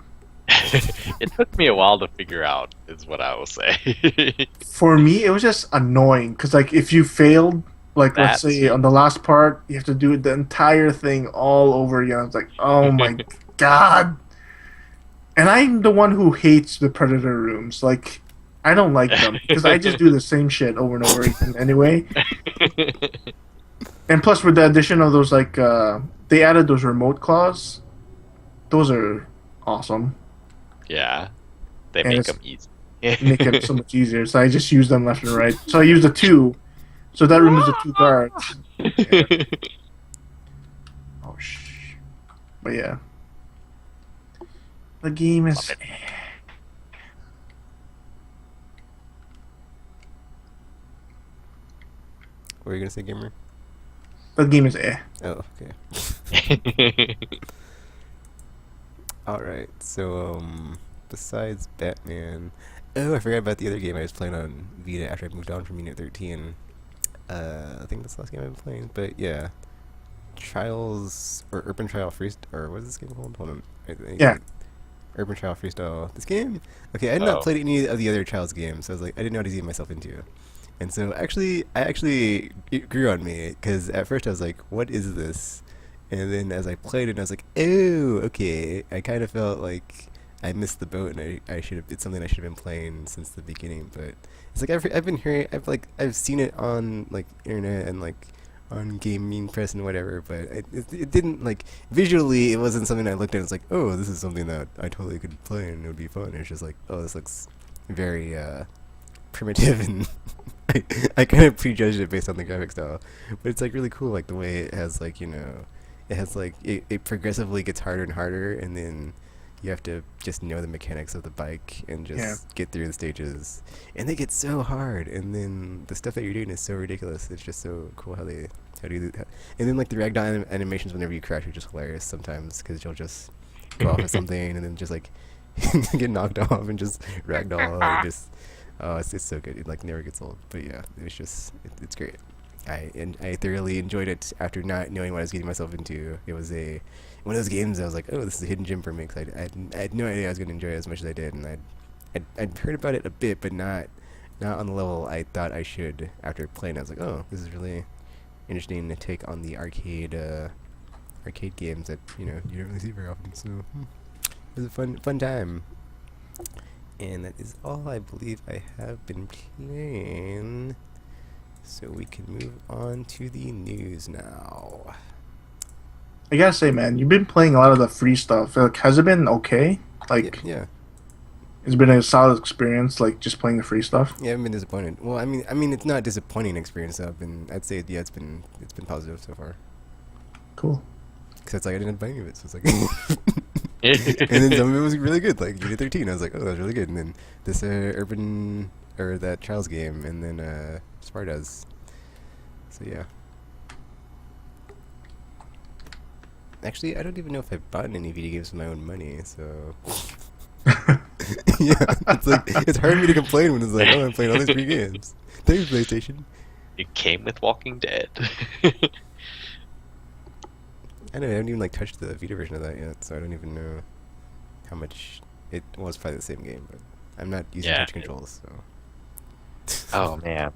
[SPEAKER 2] It took me a while to figure out, is what I will say.
[SPEAKER 3] For me, it was just annoying because like if you failed, like let's
[SPEAKER 2] That's-
[SPEAKER 3] say on the last part, you have to do the entire thing all over again. It's like, oh my god. And I'm the one who hates the Predator rooms. Like, I don't like them because I just do the same shit over and over again anyway. And plus, with the addition of those, like, they added those remote claws. Those are awesome.
[SPEAKER 2] Yeah, they
[SPEAKER 3] And
[SPEAKER 2] make
[SPEAKER 3] it's-
[SPEAKER 2] them easy.
[SPEAKER 3] Make it so much easier. So I just use them left and right. So I use the 2. So that removes the 2 guards. Yeah. Oh, But yeah. The game is.
[SPEAKER 2] Love it.
[SPEAKER 1] what were you gonna say, gamer?
[SPEAKER 3] The game is eh.
[SPEAKER 1] Oh, okay. All right. So, besides Batman, oh, I forgot about the other game I was playing on Vita after I moved on from Unit 13. I think that's the last game I've been playing. But yeah, Trials or Urban Trial Freestyle, or what is this game called? Hold on.
[SPEAKER 3] Yeah.
[SPEAKER 1] Urban Trial Freestyle. This game? Okay, I had not
[SPEAKER 2] Oh.
[SPEAKER 1] played any of the other Trials games, so I was like, I didn't know what to get myself into. And so it grew on me, because at first I was like, what is this? And then as I played it, I was like, oh, okay. I kind of felt like I missed the boat, and I should have. It's something I should have been playing since the beginning. But it's like I've been hearing, I've seen it on like internet and like on gaming press and whatever. But it didn't like visually. It wasn't something I looked at and was like, oh, this is something that I totally could play and it would be fun. It's just like, oh, this looks very primitive, and I kind of prejudged it based on the graphic style. But it's like really cool, like the way it has like it has like it progressively gets harder and harder, and then you have to just know the mechanics of the bike and just get through the stages, and they get so hard, and then the stuff that you're doing is so ridiculous. It's just so cool how do that. And then like the ragdoll animations whenever you crash are just hilarious sometimes, because you'll just go off of something and then just like get knocked off and just ragdoll and just it's so good. It like never gets old. But yeah, it's great. I thoroughly enjoyed it after not knowing what I was getting myself into. It was one of those games I was like, oh, this is a hidden gem for me, because I had no idea I was going to enjoy it as much as I did, and I'd heard about it a bit, but not on the level I thought I should. After playing, I was like, oh, this is really interesting to take on the arcade games that you don't really see very often. So it was a fun time. And that is all I believe I have been playing. So we can move on to the news now.
[SPEAKER 3] I gotta say, man, you've been playing a lot of the free stuff. Like, has it been okay? Like,
[SPEAKER 1] Yeah.
[SPEAKER 3] it's been a solid experience, like just playing the free stuff.
[SPEAKER 1] Yeah, I haven't been disappointed. Well, I mean, it's not a disappointing experience. I'd say, yeah, it's been positive so far.
[SPEAKER 3] Cool.
[SPEAKER 1] Because it's like I didn't buy any of it, so it's like. And then some of it was really good, like Unit 13. I was like, oh, that was really good. And then this Urban or that Trials game, and then Sparta's. So yeah. Actually, I don't even know if I've bought any video games with my own money, so. Yeah, it's like it's hard for me to complain when it's like, oh, I'm playing all these free games. Thanks, PlayStation.
[SPEAKER 2] It came with Walking Dead.
[SPEAKER 1] I haven't even like touched the Vita version of that yet, so I don't even know how much it was. Probably the same game, but I'm not using touch controls, so.
[SPEAKER 2] Oh man,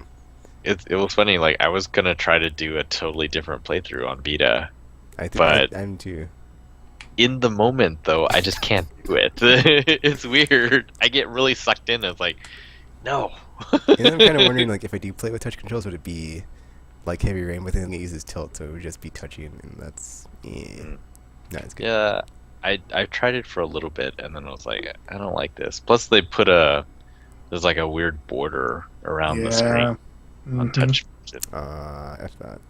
[SPEAKER 2] it was funny. Like I was gonna try to do a totally different playthrough on Vita. But
[SPEAKER 1] I'm too.
[SPEAKER 2] In the moment, though, I just can't do it. It's weird. I get really sucked in. It's like, no.
[SPEAKER 1] And I'm kind of wondering, like, if I do play with touch controls, would it be like Heavy Rain, but then it uses tilt, so it would just be touching, and that's not as good.
[SPEAKER 2] Yeah, I tried it for a little bit, and then I was like, I don't like this. Plus, they put there's like a weird border around the screen on touch.
[SPEAKER 1] F that.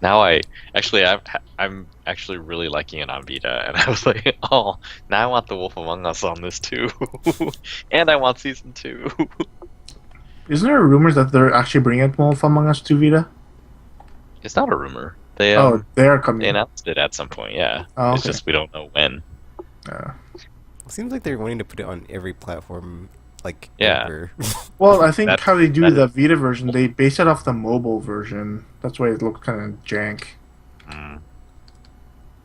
[SPEAKER 2] now I'm actually really liking it on Vita, and I was like, oh, now I want the Wolf Among Us on this too, and I want season 2.
[SPEAKER 3] Isn't there rumors that they're actually bringing Wolf Among Us to Vita?
[SPEAKER 2] It's not a rumor. They
[SPEAKER 3] Oh, they are
[SPEAKER 2] they
[SPEAKER 3] coming.
[SPEAKER 2] announced it at some point. Yeah,
[SPEAKER 3] Oh,
[SPEAKER 2] it's
[SPEAKER 3] okay.
[SPEAKER 2] just we don't know when.
[SPEAKER 1] It seems like they're wanting to put it on every platform, like
[SPEAKER 2] Yeah.
[SPEAKER 1] ever.
[SPEAKER 3] Well, I think
[SPEAKER 2] That-
[SPEAKER 3] how they do
[SPEAKER 2] that
[SPEAKER 3] the Vita version, they base it off the mobile version. That's why it looked kind of jank.
[SPEAKER 2] Mm.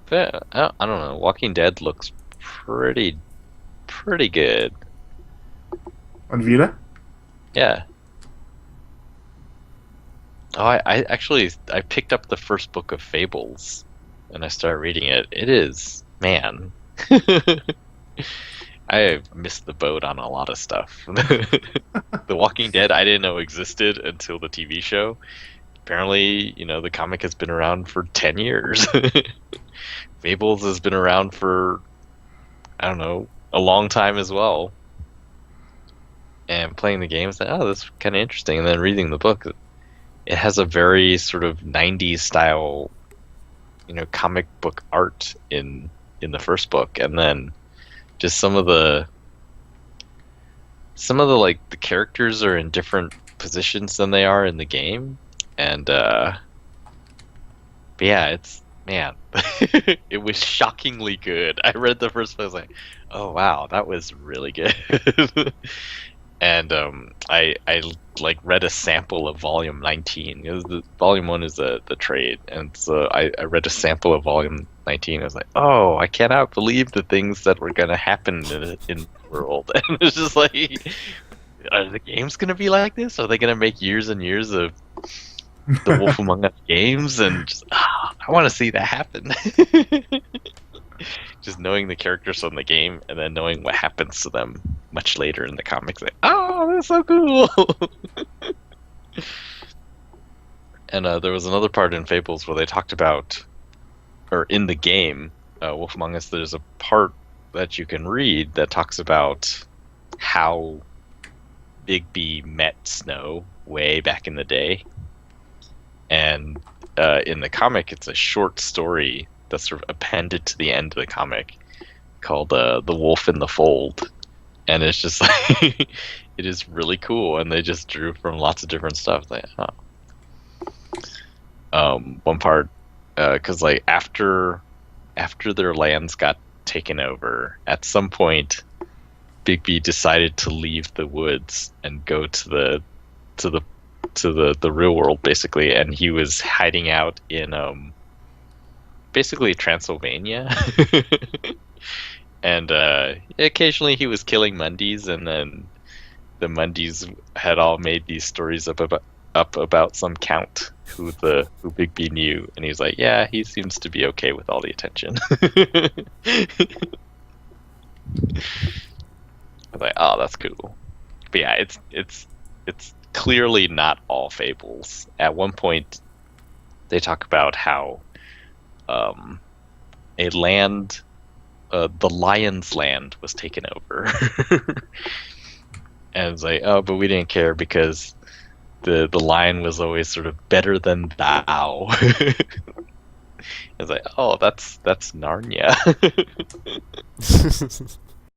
[SPEAKER 2] But, I don't know. Walking Dead looks pretty good.
[SPEAKER 3] On Vita?
[SPEAKER 2] Yeah. Oh, I actually I picked up the first book of Fables, and I started reading it. It is, man. I missed the boat on a lot of stuff. The Walking Dead I didn't know existed until the TV show. Apparently, the comic has been around for 10 years. Fables has been around for, I don't know, a long time as well. And playing the game, I was like, oh, that's kind of interesting. And then reading the book, it has a very sort of 90s style, comic book art in the first book, and then just some of the like the characters are in different positions than they are in the game, and but yeah, it's, man, it was shockingly good. I read the first book, I was like, oh wow, that was really good. And I like read a sample of volume 19. The volume 1 is the trade, and so I read a sample of volume 19. I was like, oh, I cannot believe the things that were gonna happen in the world. And it's just like, are the games gonna be like this? Are they gonna make years and years of the Wolf Among Us games? And just, I want to see that happen. Just knowing the characters from the game and then knowing what happens to them much later in the comics, like, oh, that's so cool. And there was another part in Fables where they talked about, or in the game, Wolf Among Us, there's a part that you can read that talks about how Bigby met Snow way back in the day. And in the comic, it's a short story that's sort of appended to the end of the comic called The Wolf in the Fold. And it's just like, it is really cool. And they just drew from lots of different stuff. Like, one part, because like after their lands got taken over, at some point, Bigby decided to leave the woods and go to the real world, basically. And he was hiding out in basically Transylvania. And occasionally he was killing Mundies, and then the Mundies had all made these stories up about some count who Bigby knew, and he's like, yeah, he seems to be okay with all the attention. I was like, oh, that's cool. But yeah, it's clearly not all Fables. At one point, they talk about how a land, the Lion's Land, was taken over. And it's like, oh, but we didn't care because the lion was always sort of better than thou. It's like, oh, that's Narnia.